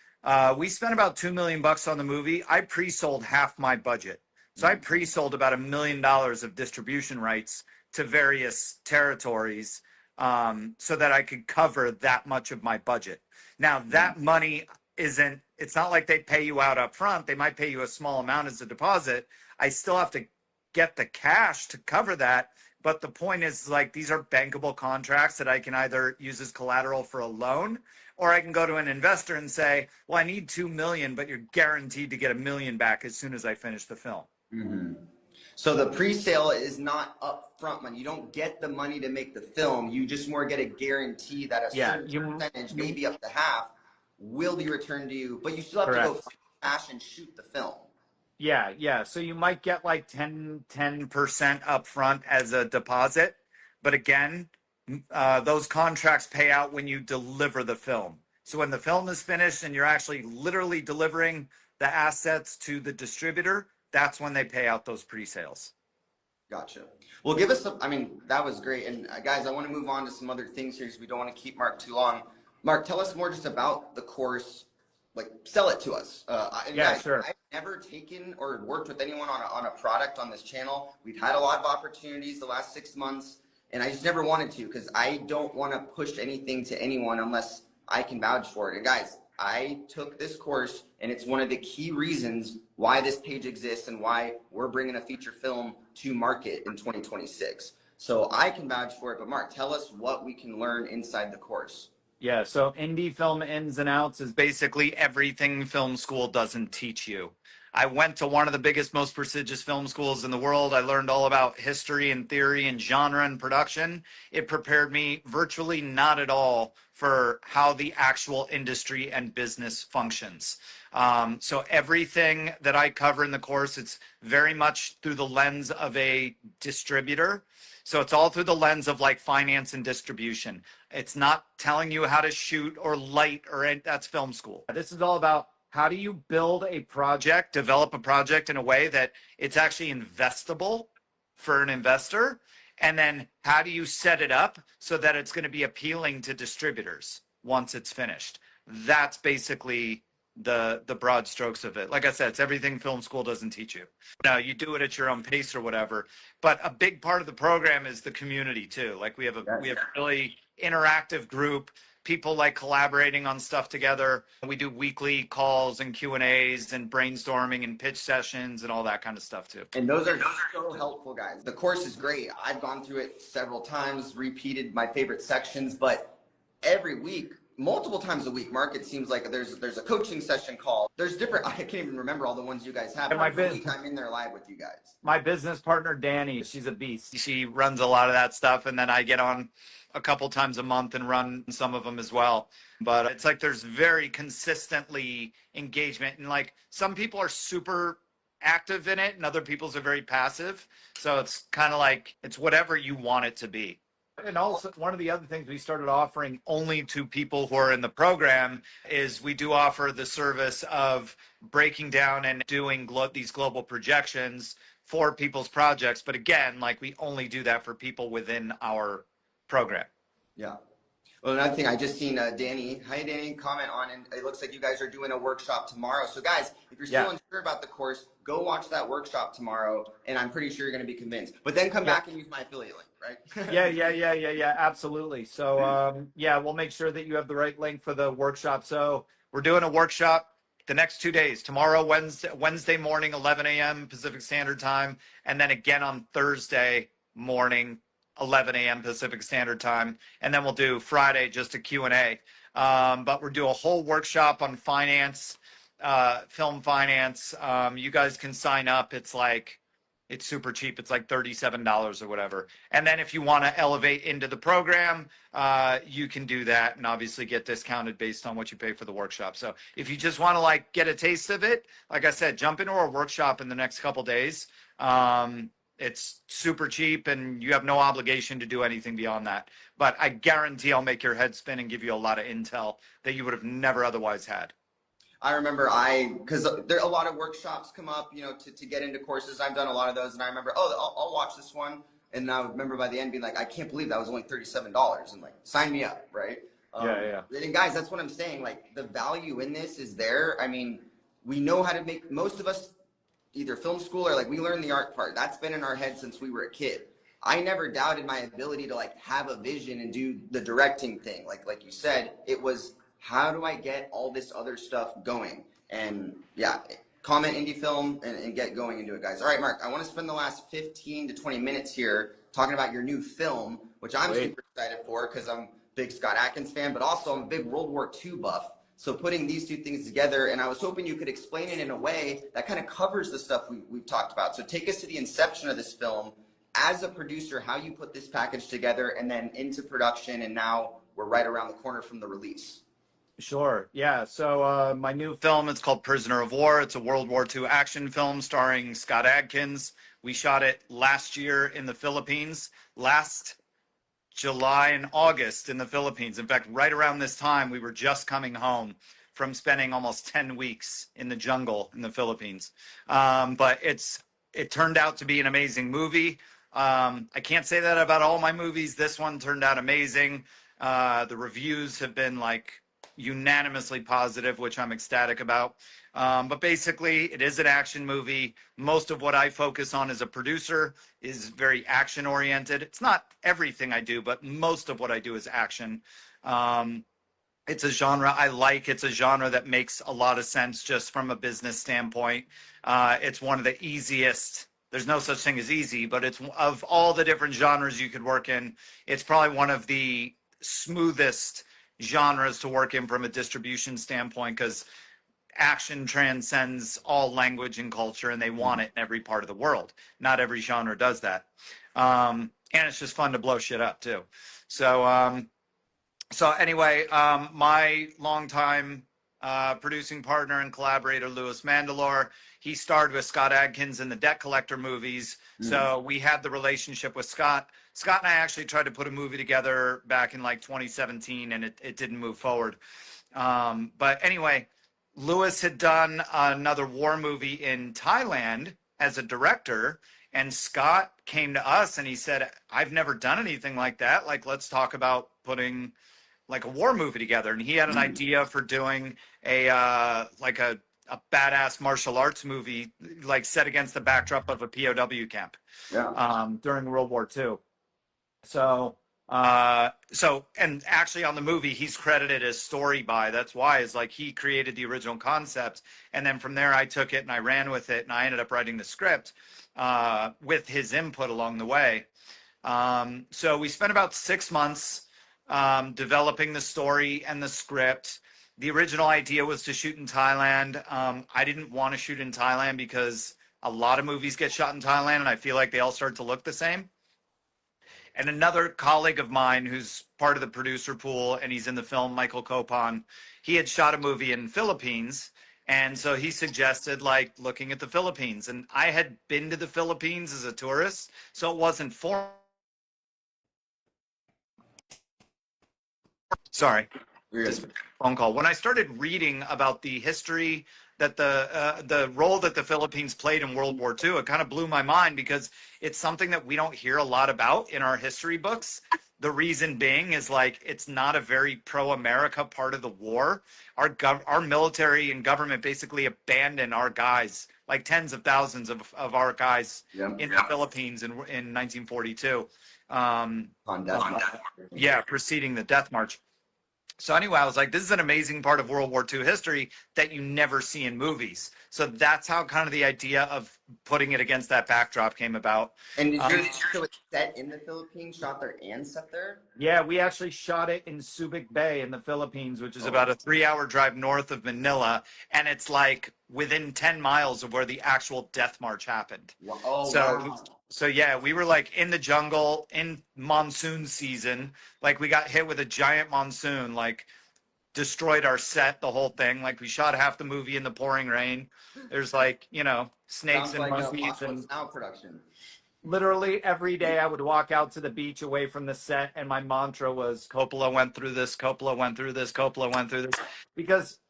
We spent about $2 million on the movie. I pre-sold half my budget. So I pre-sold about $1 million of distribution rights to various territories, so that I could cover that much of my budget. Now, that money it's not like they pay you out up front. They might pay you a small amount as a deposit. I still have to get the cash to cover that. But the point is, like, these are bankable contracts that I can either use as collateral for a loan, or I can go to an investor and say, well, I need 2 million, but you're guaranteed to get $1 million back as soon as I finish the film.
Mm-hmm. So the pre-sale is not upfront money. You don't get the money to make the film. You just more get a guarantee that a certain percentage, maybe up to half, will be returned to you, but you still have to go find cash and shoot the film.
Yeah. So you might get like 10% upfront as a deposit. But again, those contracts pay out when you deliver the film. So when the film is finished and you're actually literally delivering the assets to the distributor, that's when they pay out those pre-sales.
Gotcha. Well, give us that was great. And guys, I want to move on to some other things here because we don't want to keep Mark too long. Mark, tell us more just about the course. Like, sell it to us. Guys,
sure.
I've never taken or worked with anyone on a product on this channel. We've had a lot of opportunities the last 6 months, and I just never wanted to, because I don't want to push anything to anyone unless I can vouch for it. And guys, I took this course, and it's one of the key reasons why this page exists and why we're bringing a feature film to market in 2026. So I can vouch for it. But Mark, tell us what we can learn inside the course.
Yeah, so indie film ins and outs is basically everything film school doesn't teach you. I went to one of the biggest, most prestigious film schools in the world. I learned all about history and theory and genre and production. It prepared me virtually not at all for how the actual industry and business functions. So everything that I cover in the course, it's very much through the lens of a distributor. So it's all through the lens of like finance and distribution. It's not telling you how to shoot or light that's film school. This is all about how do you build a project, develop a project in a way that it's actually investable for an investor. And then how do you set it up so that it's going to be appealing to distributors once it's finished? That's basically the broad strokes of it. Like I said, it's everything film school doesn't teach you. No, you do it at your own pace or whatever. But a big part of the program is the community too. Like we have a really interactive group. People like collaborating on stuff together. We do weekly calls and Q&As and brainstorming and pitch sessions and all that kind of stuff too.
And those are so helpful, guys. The course is great. I've gone through it several times, repeated my favorite sections, but every week, multiple times a week, Mark, it seems like there's a coaching session call. There's different, I can't even remember all the ones you guys have. Every week I'm in there live with you guys.
My business partner, Danny, she's a beast. She runs a lot of that stuff. And then I get on a couple times a month and run some of them as well. But it's like there's very consistently engagement. And like some people are super active in it and other people's are very passive. So it's kind of like it's whatever you want it to be. And also, one of the other things we started offering only to people who are in the program is we do offer the service of breaking down and doing these global projections for people's projects. But again, like we only do that for people within our program.
Yeah. Well, another thing, I just seen Danny. Hi, Danny. Comment on, and it looks like you guys are doing a workshop tomorrow. So, guys, if you're still unsure about the course, go watch that workshop tomorrow, and I'm pretty sure you're going to be convinced. But then come back and use my affiliate link, right?
Yeah, absolutely. So, we'll make sure that you have the right link for the workshop. So, we're doing a workshop the next 2 days. Tomorrow, Wednesday morning, 11 a.m. Pacific Standard Time, and then again on Thursday morning, 11 a.m. Pacific Standard Time, and then we'll do Friday just a Q&A. But we'll do a whole workshop on finance, film finance. You guys can sign up. It's super cheap. It's like $37 or whatever. And then if you want to elevate into the program, you can do that and obviously get discounted based on what you pay for the workshop. So if you just want to like get a taste of it, like I said, jump into our workshop in the next couple days. It's super cheap and you have no obligation to do anything beyond that. But I guarantee I'll make your head spin and give you a lot of intel that you would have never otherwise had.
I remember because there are a lot of workshops come up, to get into courses. I've done a lot of those, and I remember, I'll watch this one. And I remember by the end being like, I can't believe that was only $37 and like, sign me up, right?
Yeah.
And guys, that's what I'm saying. Like the value in this is there. I mean, we know how to make, most of us, either film school or like we learned the art part. That's been in our head since we were a kid. I never doubted my ability to like have a vision and do the directing thing. Like you said, it was how do I get all this other stuff going? And yeah, comment indie film and get going into it, guys. All right, Mark, I want to spend the last 15 to 20 minutes here talking about your new film, which I'm super excited for because I'm a big Scott Adkins fan, but also I'm a big World War II buff. So putting these two things together, and I was hoping you could explain it in a way that kind of covers the stuff we've talked about. So take us to the inception of this film as a producer, how you put this package together, and then into production, and now we're right around the corner from the release.
Sure. Yeah. So my new film, it's called Prisoner of War. It's a World War II action film starring Scott Adkins. We shot it last year in the Philippines, last July and August in the Philippines. In fact, right around this time, we were just coming home from spending almost 10 weeks in the jungle in the Philippines. But it turned out to be an amazing movie. I can't say that about all my movies. This one turned out amazing. The reviews have been like unanimously positive, which I'm ecstatic about. But basically, it is an action movie. Most of what I focus on as a producer is very action oriented. It's not everything I do, but most of what I do is action. It's a genre I like. It's a genre that makes a lot of sense just from a business standpoint. It's one of the easiest. There's no such thing as easy, but it's of all the different genres you could work in, it's probably one of the smoothest genres to work in from a distribution standpoint because action transcends all language and culture and they want it in every part of the world. Not every genre does that. And it's just fun to blow shit up too. So anyway, my longtime producing partner and collaborator, Louis Mandalore, he starred with Scott Adkins in the Debt Collector movies. So we had the relationship with Scott. Scott and I actually tried to put a movie together back in like 2017 and it didn't move forward. But anyway, Louis had done another war movie in Thailand as a director, and Scott came to us and he said, I've never done anything like that. Like, let's talk about putting like a war movie together, and he had an idea for doing a like a badass martial arts movie, like set against the backdrop of a POW camp during World War II. So, and actually on the movie, he's credited as story by. That's why is like he created the original concept, and then from there I took it and I ran with it, and I ended up writing the script with his input along the way. So we spent about 6 months developing the story and the script. The original idea was to shoot in Thailand. I didn't want to shoot in Thailand because a lot of movies get shot in Thailand, and I feel like they all start to look the same. And another colleague of mine who's part of the producer pool, and he's in the film, Michael Copon, he had shot a movie in Philippines. And so he suggested like looking at the Philippines. And I had been to the Philippines as a tourist, so it wasn't for. Sorry, just a phone call. When I started reading about the history that the role that the Philippines played in World War II, it kind of blew my mind because it's something that we don't hear a lot about in our history books. The reason being is like it's not a very pro-America part of the war. Our military and government basically abandoned our guys, like tens of thousands of our guys in the Philippines in 1942. Preceding the Death March. So anyway, I was like, this is an amazing part of World War II history that you never see in movies. So that's how kind of the idea of putting it against that backdrop came about.
And so it's set in the Philippines, shot there and set there?
Yeah, we actually shot it in Subic Bay in the Philippines, which is about a 3-hour drive north of Manila. And it's like within 10 miles of where the actual Death March happened.
Wow.
So yeah, we were like in the jungle in monsoon season. Like we got hit with a giant monsoon, like destroyed our set, the whole thing. Like we shot half the movie in the pouring rain. There's like, snakes and monkeys and
now production.
Literally every day I would walk out to the beach away from the set and my mantra was Coppola went through this, Coppola went through this, Coppola went through this. Because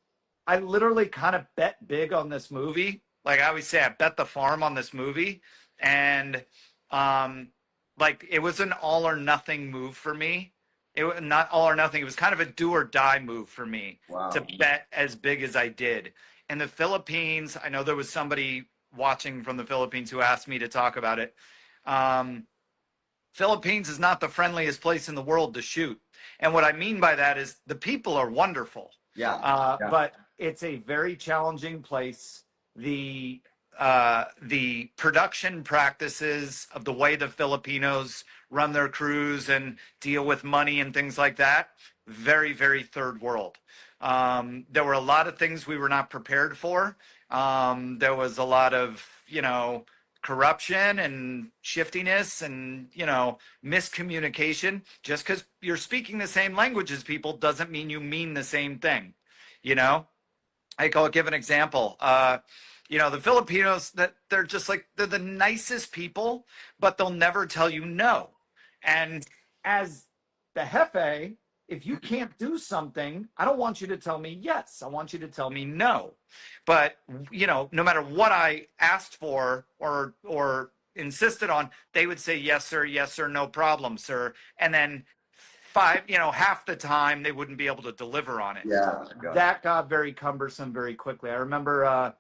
I literally kind of bet big on this movie. Like I always say, I bet the farm on this movie. And like it was an all or nothing move for me. It was not all or nothing. It was kind of a do or die move for me to bet as big as I did. In the Philippines, I know there was somebody watching from the Philippines who asked me to talk about it. Philippines is not the friendliest place in the world to shoot. And what I mean by that is the people are wonderful. But it's a very challenging place. The production practices of the way the Filipinos run their crews and deal with money and things like that, very, very third world. There were a lot of things we were not prepared for. There was a lot of, corruption and shiftiness and, miscommunication. Just because you're speaking the same language as people doesn't mean you mean the same thing, I'll give an example. The Filipinos, that they're just like, they're the nicest people, but they'll never tell you no. And as the jefe, if you can't do something, I don't want you to tell me yes. I want you to tell me no. But, no matter what I asked for or insisted on, they would say, yes, sir, no problem, sir. And then half the time they wouldn't be able to deliver on it. That got very cumbersome very quickly. I remember,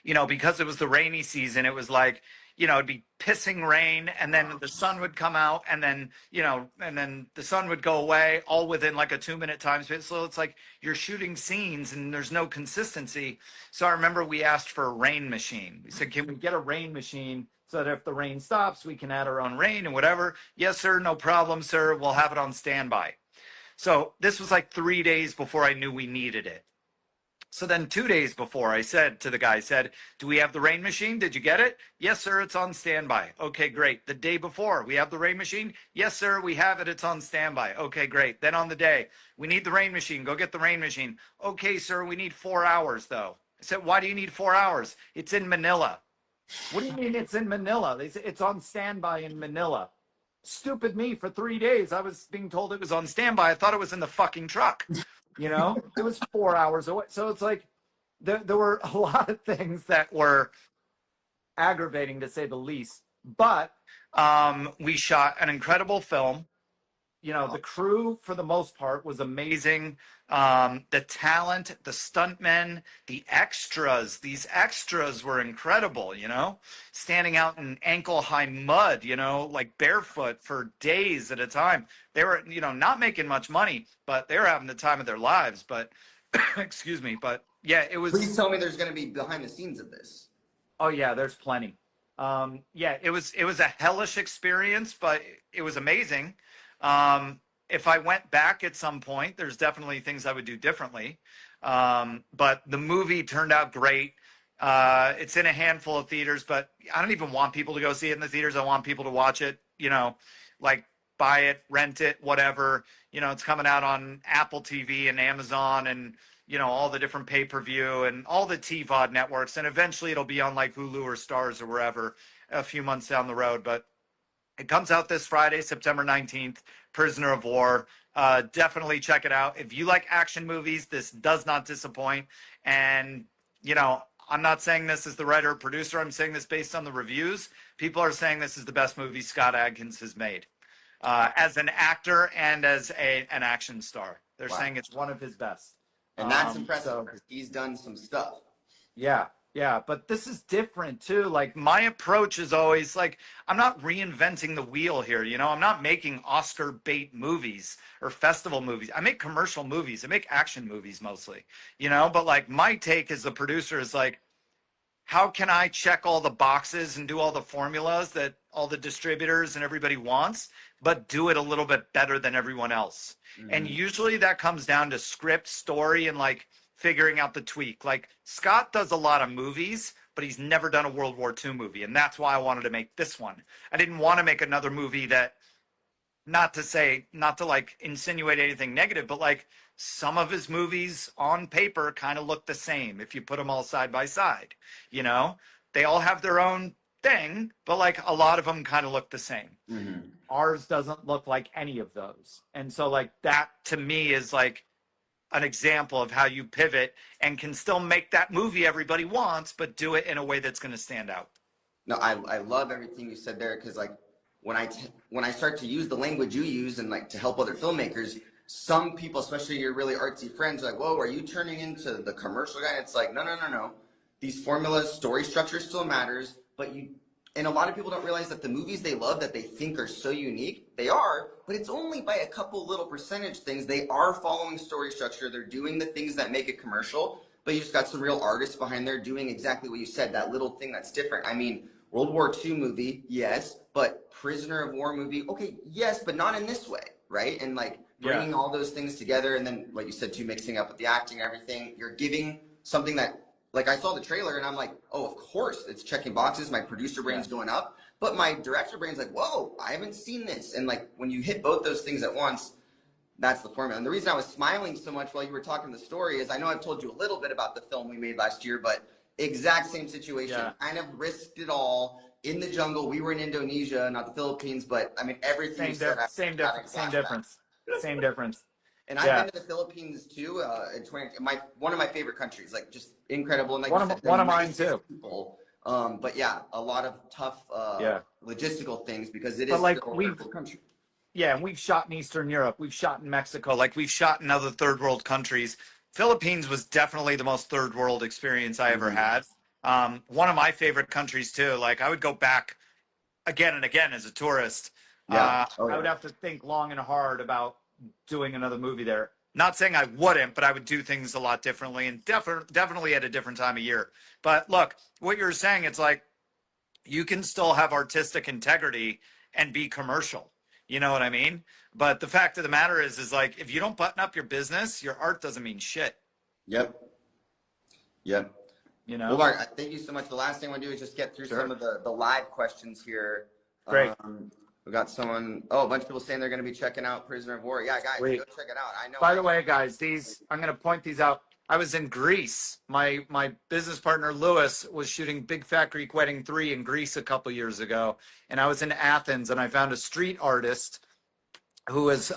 because it was the rainy season, it was like, it'd be pissing rain and then the sun would come out and then, and then the sun would go away all within like a 2-minute time space. So it's like you're shooting scenes and there's no consistency. So I remember we asked for a rain machine. We said, can we get a rain machine so that if the rain stops, we can add our own rain and whatever? Yes, sir. No problem, sir. We'll have it on standby. So this was like 3 days before I knew we needed it. So then 2 days before, I said to the guy, do we have the rain machine? Did you get it? Yes, sir, it's on standby. Okay, great. The day before, we have the rain machine? Yes, sir, we have it. It's on standby. Okay, great. Then on the day, we need the rain machine. Go get the rain machine. Okay, sir, we need 4 hours, though. I said, why do you need 4 hours? It's in Manila. What do you mean it's in Manila? They said, it's on standby in Manila. Stupid me, for 3 days, I was being told it was on standby. I thought it was in the fucking truck. It was 4 hours away. So it's like there were a lot of things that were aggravating, to say the least. But we shot an incredible film. the crew for the most part was amazing. The talent, the stuntmen, the extras, these extras were incredible, standing out in ankle high mud, like barefoot for days at a time. They were, not making much money, but they were having the time of their lives. But, excuse me, but yeah, it
Please
was.
tell me there's going to be behind the scenes of this.
Oh yeah, there's plenty. Yeah, it was a hellish experience, but it was amazing. If I went back at some point, there's definitely things I would do differently. But the movie turned out great. It's in a handful of theaters, but I don't even want people to go see it in the theaters. I want people to watch it, like buy it, rent it, whatever. It's coming out on Apple TV and Amazon and all the different pay-per-view and all the TVOD networks. And eventually it'll be on like Hulu or Stars or wherever a few months down the road. But it comes out this Friday, September 19th, Prisoner of War. Definitely check it out. If you like action movies, this does not disappoint. And, I'm not saying this as the writer or producer. I'm saying this based on the reviews. People are saying this is the best movie Scott Adkins has made. As an actor and as an action star. They're saying it's one of his best.
And that's impressive because he's done some stuff.
Yeah, yeah, but this is different too. Like my approach is always like I'm not reinventing the wheel here, I'm not making Oscar bait movies or festival movies. I make commercial movies. I make action movies mostly, but like my take as the producer is like how can I check all the boxes and do all the formulas that all the distributors and everybody wants, but do it a little bit better than everyone else? Mm-hmm. And usually that comes down to script, story, and like figuring out the tweak. Like Scott does a lot of movies, but he's never done a World War II movie. And that's why I wanted to make this one. I didn't want to make another movie that, not to like insinuate anything negative, but like some of his movies on paper kind of look the same if you put them all side by side. They all have their own thing, but like a lot of them kind of look the same. Mm-hmm. Ours doesn't look like any of those. And so like that to me is like an example of how you pivot and can still make that movie everybody wants, but do it in a way that's going to stand out.
No, I love everything you said there because like when I start to use the language you use and like to help other filmmakers, some people, especially your really artsy friends, are like, whoa, are you turning into the commercial guy? And it's like, no. These formulas, story structure still matters, and a lot of people don't realize that the movies they love that they think are so unique, they are, but it's only by a couple little percentage things. They are following story structure. They're doing the things that make it commercial, but you just got some real artists behind there doing exactly what you said, that little thing that's different. I mean, World War II movie, yes, but Prisoner of War movie, okay, yes, but not in this way, right? And like bringing all those things together, and then like you said too, mixing up with the acting and everything, you're giving something that, like I saw the trailer and I'm like, oh, of course, it's checking boxes. My producer brain's going up, but my director brain's like, whoa, I haven't seen this. And like when you hit both those things at once, that's the formula. And the reason I was smiling so much while you were talking the story is I know I've told you a little bit about the film we made last year, but exact same situation, kind of risked it all in the jungle. We were in Indonesia, not the Philippines, but I mean, everything.
Same difference.
And I've been to the Philippines too. One of my favorite countries, like just incredible. And like
one of mine too.
People. But yeah, a lot of tough logistical things because it
but
is
like
still a wonderful country.
Yeah, and we've shot in Eastern Europe. We've shot in Mexico. Like we've shot in other third world countries. Philippines was definitely the most third world experience I ever had. One of my favorite countries too. Like I would go back again and again as a tourist. I would have to think long and hard about doing another movie there. Not saying I wouldn't, but I would do things a lot differently and definitely at a different time of year. But look, what you're saying, it's like you can still have artistic integrity and be commercial. You know what I mean? But the fact of the matter is like if you don't button up your business, your art doesn't mean shit.
Yep. Well, Mark, thank you so much. The last thing I want to do is just get through some of the live questions here.
Great.
We got a bunch of people saying they're going to be checking out Prisoner of War. Yeah, guys, go check it out. I know.
By the way, guys, I'm going to point these out. I was in Greece. My business partner, Lewis, was shooting Big Fat Greek Wedding 3 in Greece a couple years ago. And I was in Athens, and I found a street artist who was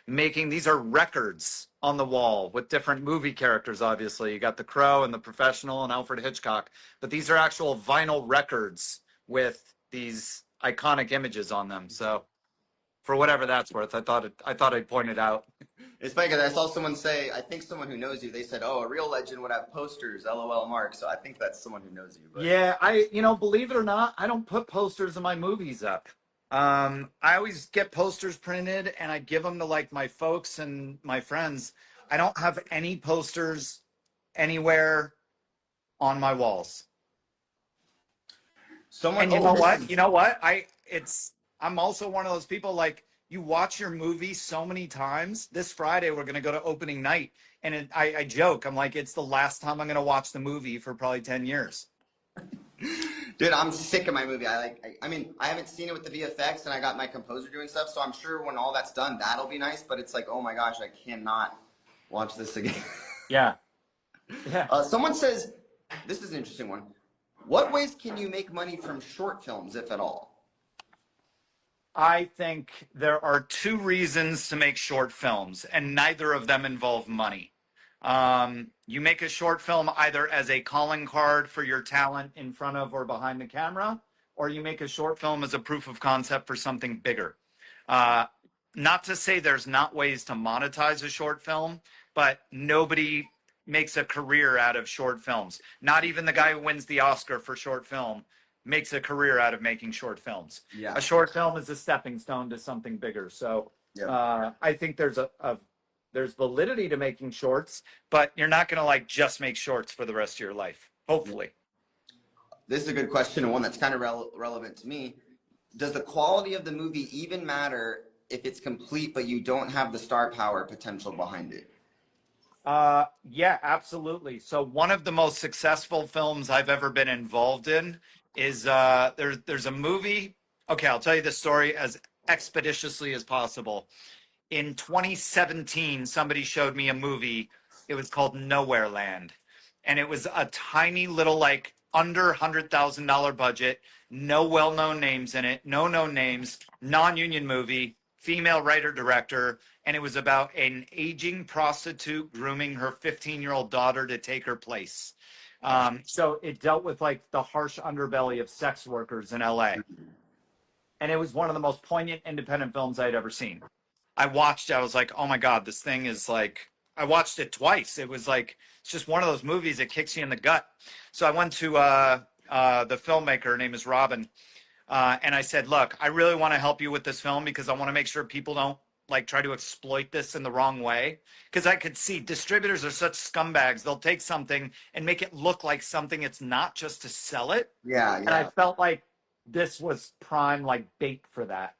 making, these are records on the wall with different movie characters, obviously. You got The Crow and The Professional and Alfred Hitchcock. But these are actual vinyl records with these iconic images on them. So for whatever that's worth. I thought I'd point it out.
It's funny because I saw someone say, I think someone who knows you, they said, "Oh, a real legend would have posters." LOL, Mark. So I think that's someone who knows you. But
Yeah, believe it or not, I don't put posters of my movies up. I always get posters printed and I give them to like my folks and my friends. I don't have any posters anywhere on my walls.
someone,
And you
oh,
know
this
what? You
is
know what? I'm also one of those people like you watch your movie so many times. This Friday we're gonna go to opening night, and I joke. I'm like, it's the last time I'm gonna watch the movie for probably 10 years.
Dude, I'm sick of my movie. I mean, I haven't seen it with the VFX, and I got my composer doing stuff. So I'm sure when all that's done, that'll be nice. But it's like, oh my gosh, I cannot watch this again.
Yeah, yeah.
Someone says, this is an interesting one. What ways can you make money from short films, if at all?
I think there are two reasons to make short films, and neither of them involve money. You make a short film either as a calling card for your talent in front of or behind the camera, or you make a short film as a proof of concept for something bigger. Uh, Not to say there's not ways to monetize a short film, but nobody makes a career out of short films. Not even the guy who wins the Oscar for short film makes a career out of making short films.
Yeah.
A short film is a stepping stone to something bigger. So I think there's validity to making shorts, but you're not going to like just make shorts for the rest of your life. Hopefully.
This is a good question, and one that's kind of relevant to me. Does the quality of the movie even matter if it's complete, but you don't have the star power potential behind it?
Yeah, absolutely. So one of the most successful films I've ever been involved in is there's a movie. Okay, I'll tell you the story as expeditiously as possible. In 2017, somebody showed me a movie. It was called Nowhere Land, and it was a tiny little like under $100,000 budget, no well-known names in it, no known names, non-union movie, female writer director, and it was about an aging prostitute grooming her 15-year-old daughter to take her place. So it dealt with like the harsh underbelly of sex workers in LA. And it was one of the most poignant independent films I'd ever seen. I watched it, I was like, oh my God, this thing is like, I watched it twice. It was like, it's just one of those movies that kicks you in the gut. So I went to the filmmaker, her name is Robin, and I said, look, I really want to help you with this film because I want to make sure people don't like try to exploit this in the wrong way. Because I could see distributors are such scumbags. They'll take something and make it look like something it's not just to sell it.
Yeah.
And I felt like this was prime like bait for that.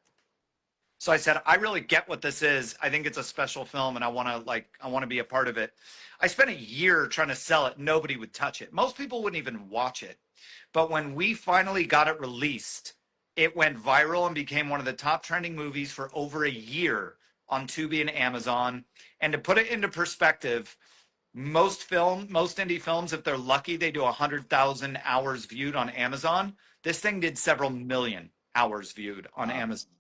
So I said, I really get what this is. I think it's a special film and I want to be a part of it. I spent a year trying to sell it. Nobody would touch it. Most people wouldn't even watch it. But when we finally got it released, it went viral and became one of the top trending movies for over a year on Tubi and Amazon. And to put it into perspective, most indie films, if they're lucky, they do 100,000 hours viewed on Amazon. This thing did several million hours viewed on Amazon.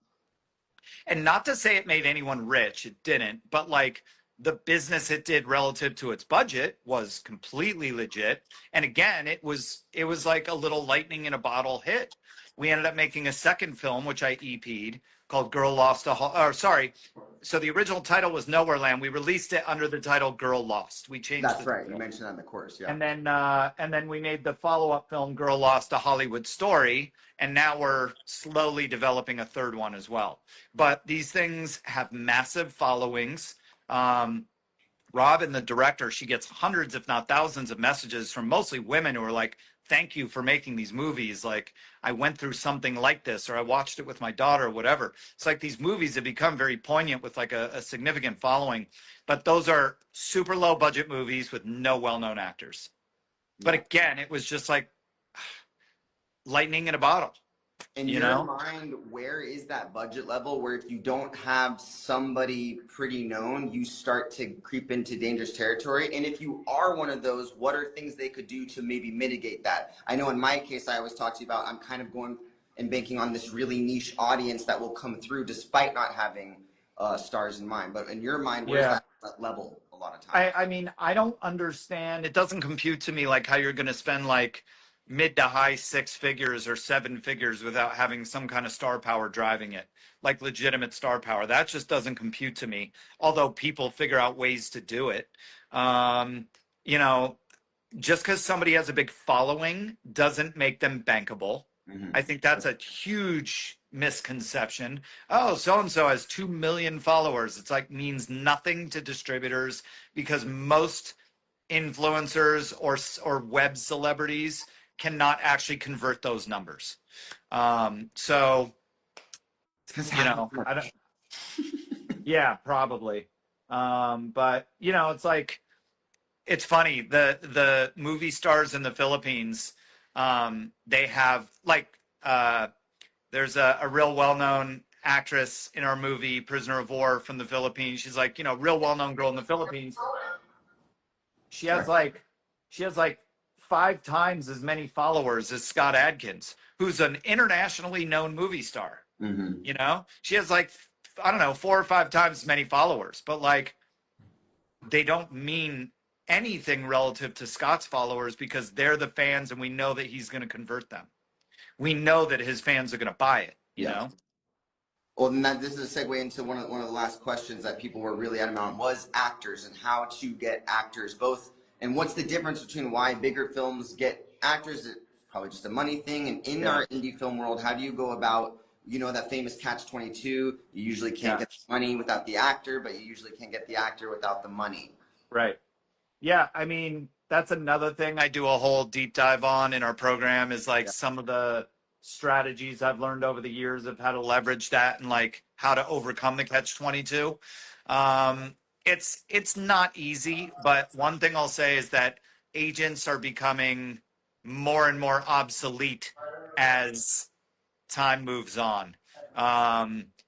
And not to say it made anyone rich, it didn't, but like the business it did relative to its budget was completely legit. And again, it was like a little lightning in a bottle hit. We ended up making a second film, which I EP'd, called Girl Lost so the original title was Nowhere Land. We released it under the title Girl Lost. We changed
That's right. You mentioned that in the course, yeah.
And then we made the follow-up film Girl Lost, a Hollywood Story, and now we're slowly developing a third one as well. But these things have massive followings. Robin, the director, she gets hundreds, if not thousands, of messages from mostly women who are like, thank you for making these movies. Like, I went through something like this, or I watched it with my daughter, or whatever. It's like these movies have become very poignant with like a significant following. But those are super low budget movies with no well-known actors. But again, it was just like lightning in a bottle.
In your mind, where is that budget level where if you don't have somebody pretty known, you start to creep into dangerous territory? And if you are one of those, what are things they could do to maybe mitigate that? I know in my case, I always talk to you about, I'm kind of going and banking on this really niche audience that will come through despite not having stars in mind. But in your mind, where's that level a lot of times?
I mean, I don't understand. It doesn't compute to me like how you're going to spend like mid to high six figures or seven figures without having some kind of star power driving it, like legitimate star power. That just doesn't compute to me. Although people figure out ways to do it. Um, you know, just because somebody has a big following doesn't make them bankable. I think that's a huge misconception. Oh, so and so has 2 million followers. It's like means nothing to distributors because most influencers or web celebrities cannot actually convert those numbers. So you know, I don't. Yeah, probably. But you know, it's like it's funny. The movie stars in the Philippines, they have like there's a real well-known actress in our movie Prisoner of War from the Philippines. She's like, you know, real well-known girl in the Philippines. She has like she has like 5 times as many followers as Scott Adkins, who's an internationally known movie star. You know, she has like I don't know 4 or 5 times as many followers, but like they don't mean anything relative to Scott's followers because they're the fans and we know that he's going to convert them. We know that his fans are going to buy it, you know?
Well, then this is a segue into one of the last questions that people were really adamant on was actors and how to get actors both, and what's the difference between why bigger films get actors? It's probably just a money thing, and in our indie film world, how do you go about, you know, that famous catch-22? You usually can't get the money without the actor, but you usually can't get the actor without the money.
Right. Yeah, I mean, that's another thing I do a whole deep dive on in our program is like some of the strategies I've learned over the years of how to leverage that and like how to overcome the catch-22. It's not easy, but one thing I'll say is that agents are becoming more and more obsolete as time moves on.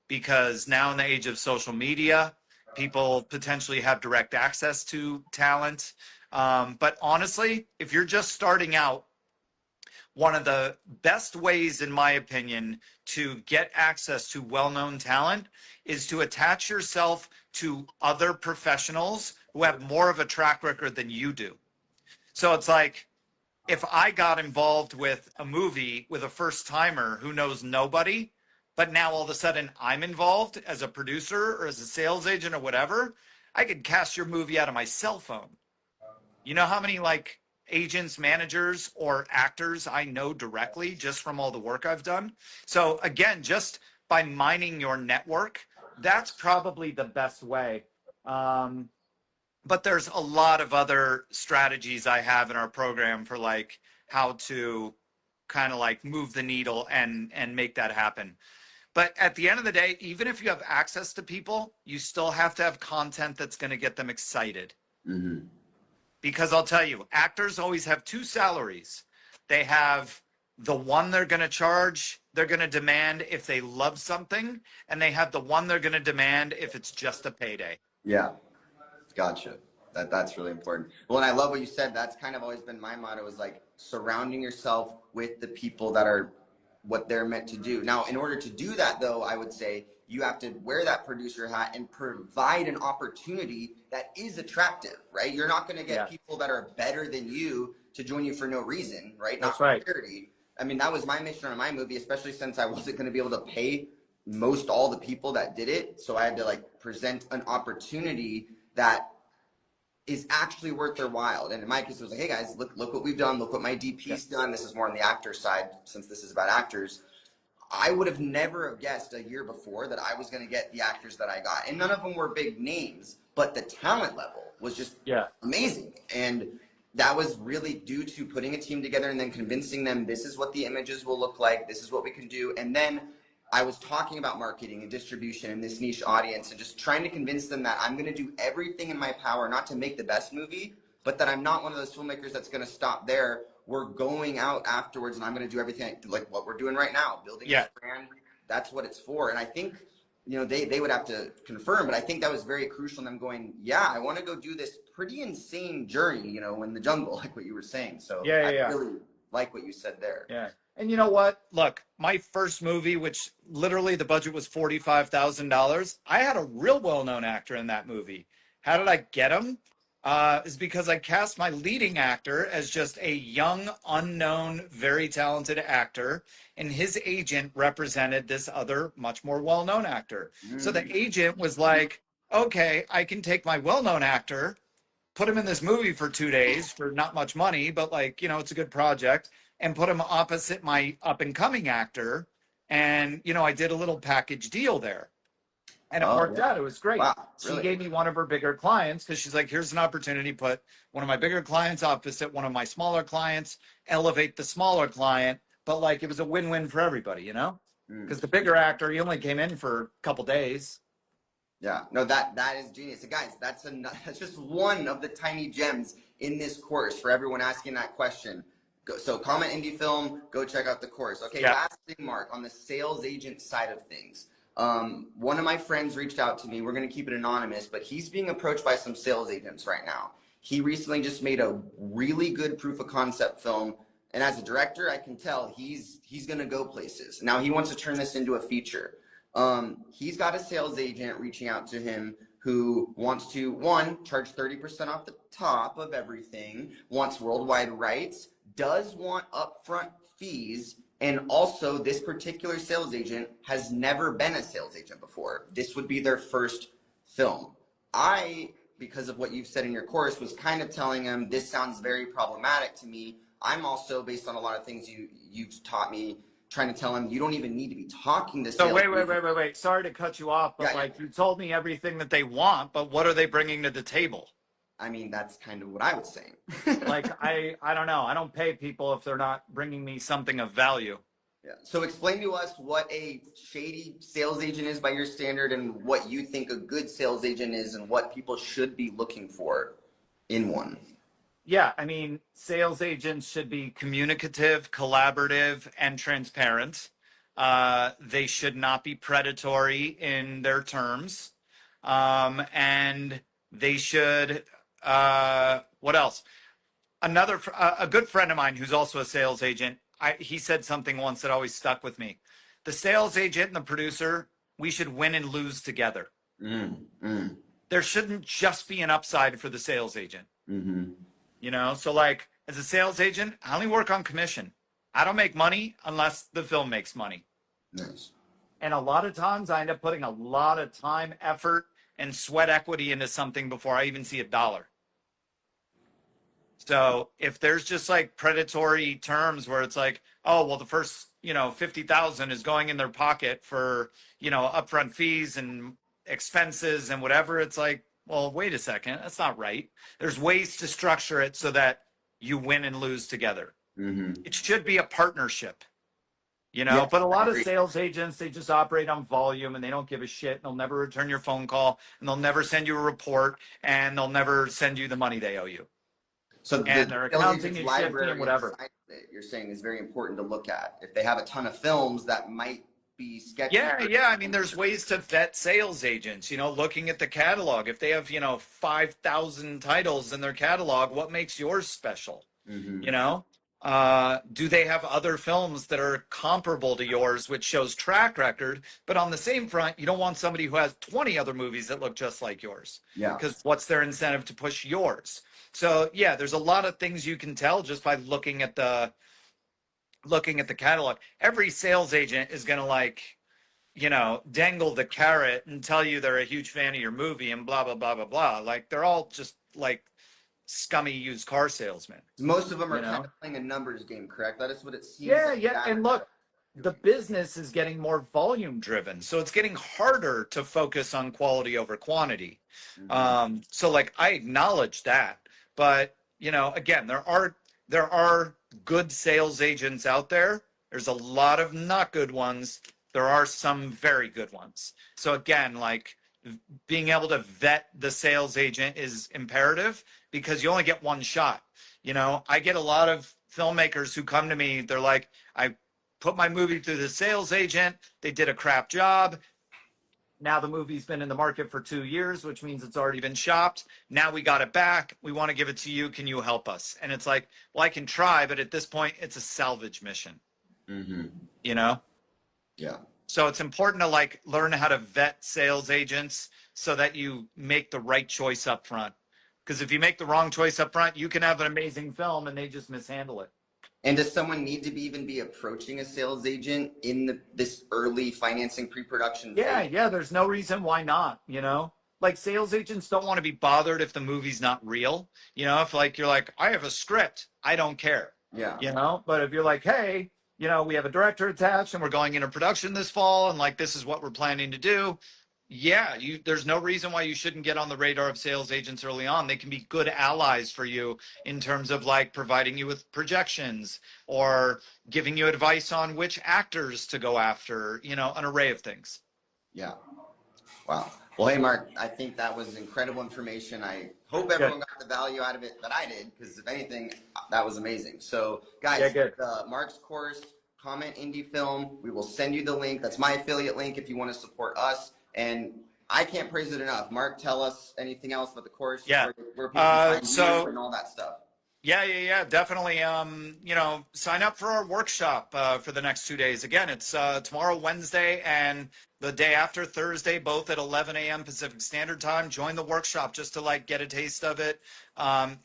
Because now in the age of social media, people potentially have direct access to talent. But honestly, if you're just starting out, one of the best ways, in my opinion, to get access to well-known talent is to attach yourself to other professionals who have more of a track record than you do. So it's like, if I got involved with a movie with a first timer who knows nobody, but now all of a sudden I'm involved as a producer or as a sales agent or whatever, I could cast your movie out of my cell phone. You know how many like agents, managers, or actors I know directly just from all the work I've done? So again, just by mining your network, that's probably the best way. But there's a lot of other strategies I have in our program for like how to kind of like move the needle and make that happen. But at the end of the day, even if you have access to people, you still have to have content that's going to get them excited. Because I'll tell you, actors always have two salaries. They have the one they're going to charge, they're going to demand if they love something, and they have the one they're going to demand if it's just a payday.
Yeah. Gotcha. That's really important. Well, and I love what you said. That's kind of always been my motto is like surrounding yourself with the people that are what they're meant to do. Now, in order to do that, though, I would say you have to wear that producer hat and provide an opportunity that is attractive, right? You're not going to get people that are better than you to join you for no reason, right?
That's right.
Charity. I mean, that was my mission on my movie, especially since I wasn't going to be able to pay most all the people that did it. So I had to like present an opportunity that is actually worth their while. And in my case, it was like, hey guys, look what we've done. Look what my DP's done. This is more on the actor side, since this is about actors. I would have never guessed a year before that I was going to get the actors that I got. And none of them were big names, but the talent level was just amazing. And that was really due to putting a team together and then convincing them this is what the images will look like. This is what we can do. And then I was talking about marketing and distribution and this niche audience and just trying to convince them that I'm going to do everything in my power, not to make the best movie, but that I'm not one of those filmmakers that's going to stop there. We're going out afterwards and I'm going to do everything like what we're doing right now, building a brand. That's what it's for. And I think, you know, they would have to confirm, but I think that was very crucial in them going, yeah, I want to go do this pretty insane journey, you know, in the jungle, like what you were saying. So I really like what you said there.
Yeah. And you know what? Look, my first movie, which literally the budget was $45,000, I had a real well-known actor in that movie. How did I get him? is because I cast my leading actor as just a young, unknown, very talented actor, and his agent represented this other, much more well-known actor. So the agent was like, okay, I can take my well-known actor, put him in this movie for 2 days for not much money, but like, it's a good project, and put him opposite my up-and-coming actor. And, I did a little package deal there. And it
Oh,
worked
yeah.
out. It was great.
Wow,
She
really?
gave me one of her bigger clients because she's like, here's an opportunity to put one of my bigger clients opposite one of my smaller clients, elevate the smaller client. But like, it was a win-win for everybody,
Mm.
because the bigger actor, he only came in for a couple days.
Yeah, no, that is genius. So guys, that's just one of the tiny gems in this course for everyone asking that question. So comment indie film, go check out the course. Okay,
Yeah.
last thing, Mark, on the sales agent side of things. One of my friends reached out to me. We're going to keep it anonymous, but he's being approached by some sales agents right now. He recently just made a really good proof of concept film, and as a director, I can tell he's going to go places. Now he wants to turn this into a feature. He's got a sales agent reaching out to him who wants to, one, charge 30% off the top of everything, wants worldwide rights, does want upfront fees, and also this particular sales agent has never been a sales agent before. This would be their first film. Because of what you've said in your course, was kind of telling him this sounds very problematic to me. I'm also, based on a lot of things you've taught me, trying to tell him you don't even need to be talking to
So
sales.
wait. Sorry to cut you off, but
Yeah,
like, you told me everything that they want, but what are they bringing to the table?
I mean, that's kind of what I was saying.
Like, I don't know. I don't pay people if they're not bringing me something of value.
Yeah. So explain to us what a shady sales agent is by your standard, and what you think a good sales agent is, and what people should be looking for in one.
Yeah, I mean, sales agents should be communicative, collaborative, and transparent. They should not be predatory in their terms. And they should, what else? A good friend of mine who's also a sales agent, he said something once that always stuck with me. The sales agent and the producer, we should win and lose together. There shouldn't just be an upside for the sales agent. So like, as a sales agent, I only work on commission. I don't make money unless the film makes money.
Nice.
And a lot of times I end up putting a lot of time, effort, and sweat equity into something before I even see a dollar. So if there's just like predatory terms where it's like, oh, well, the first, 50,000 is going in their pocket for, upfront fees and expenses and whatever, it's like, well, wait a second, that's not right. There's ways to structure it so that you win and lose together. It should be a partnership,
Yeah,
but a
I
lot of
agree.
sales agents, they just operate on volume and they don't give a shit. And they'll never return your phone call, and they'll never send you a report, and they'll never send you the money they owe you.
So
And
the
their
sales
accounting
agent's
is shifty
library
and
and
whatever.
science that you're saying is very important to look at. If they have a ton of films, that might be sketchy.
Yeah. I mean, there's ways to vet sales agents, looking at the catalog. If they have, 5,000 titles in their catalog, what makes yours special? Do they have other films that are comparable to yours, which shows track record? But on the same front, you don't want somebody who has 20 other movies that look just like yours.
Yeah.
Because what's their incentive to push yours? So yeah, there's a lot of things you can tell just by looking at the catalog. Every sales agent is going to dangle the carrot and tell you they're a huge fan of your movie and blah, blah, blah, blah, blah. Like, they're all just like scummy used car salesmen.
Most of them are kind of playing a numbers game, correct? That is what it seems
Yeah,
like.
yeah. And look, the business is getting more volume driven. So it's getting harder to focus on quality over quantity. So like, I acknowledge that. But, again, there are good sales agents out there. There's a lot of not good ones. There are some very good ones. So again, like, being able to vet the sales agent is imperative because you only get one shot. I get a lot of filmmakers who come to me. They're like, I put my movie through the sales agent. They did a crap job. Now the movie's been in the market for 2 years, which means it's already been shopped. Now we got it back. We want to give it to you. Can you help us? And it's like, well, I can try, but at this point, it's a salvage mission.
Yeah.
So it's important to like learn how to vet sales agents so that you make the right choice up front. Because if you make the wrong choice up front, you can have an amazing film and they just mishandle it.
And does someone need to even be approaching a sales agent in this early financing pre-production phase?
Yeah, there's no reason why not, you know? Like sales agents don't want to be bothered if the movie's not real. You know, if like you're like, I have a script, I don't care.
Yeah.
You know, but if you're like, hey, you know, we have a director attached and we're going into production this fall and like this is what we're planning to do. Yeah, there's no reason why you shouldn't get on the radar of sales agents early on. They can be good allies for you in terms of like providing you with projections or giving you advice on which actors to go after, you know, an array of things.
Yeah. Wow. Well, hey, Mark, I think that was incredible information. I hope everyone got the value out of it that I did, because if anything, that was amazing. So, guys, Mark's course, comment indie film. We will send you the link. That's my affiliate link if you want to support us. And I can't praise it enough. Mark, tell us anything else about the course.
Yeah.
Where people can find you and all that stuff.
Yeah, definitely. You know, sign up for our workshop for the next 2 days. Again, it's tomorrow, Wednesday, and the day after, Thursday, both at 11 a.m. Pacific Standard Time. Join the workshop just to like get a taste of it.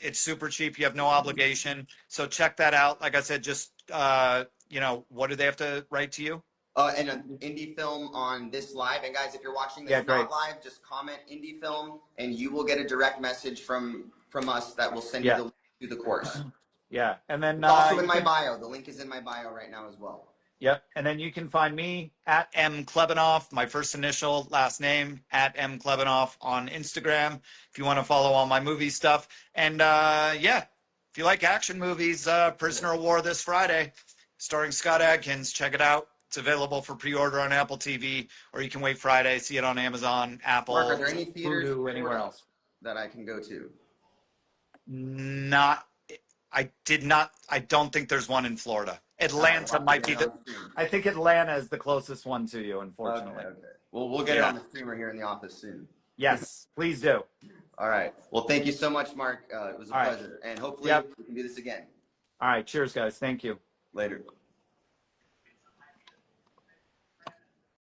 It's super cheap. You have no obligation. So check that out. Like I said, just, you know, what do they have to write to you?
And an indie film on this live. And guys, if you're watching this not live, just comment indie film, and you will get a direct message from us that will send you the link to the course.
Yeah, and then
it's also in my bio. The link is in my bio right now as well.
Yep, and then you can find me at M Clebanoff, my first initial, last name, at M Clebanoff on Instagram, if you want to follow all my movie stuff. And yeah, if you like action movies, Prisoner of War this Friday, starring Scott Adkins. Check it out. It's available for pre-order on Apple TV, or you can wait Friday, see it on Amazon, Apple,
Mark, are there any theaters
Hulu, anywhere else
that I can go to?
I don't think there's one in Florida. Atlanta might be I think Atlanta is the closest one to you, unfortunately.
Okay. Well, we'll get it on the streamer here in the office soon.
Yes, please do.
All right. Well, thank you so much, Mark. It was a pleasure. And hopefully we can do this again.
All right. Cheers, guys. Thank you.
Later.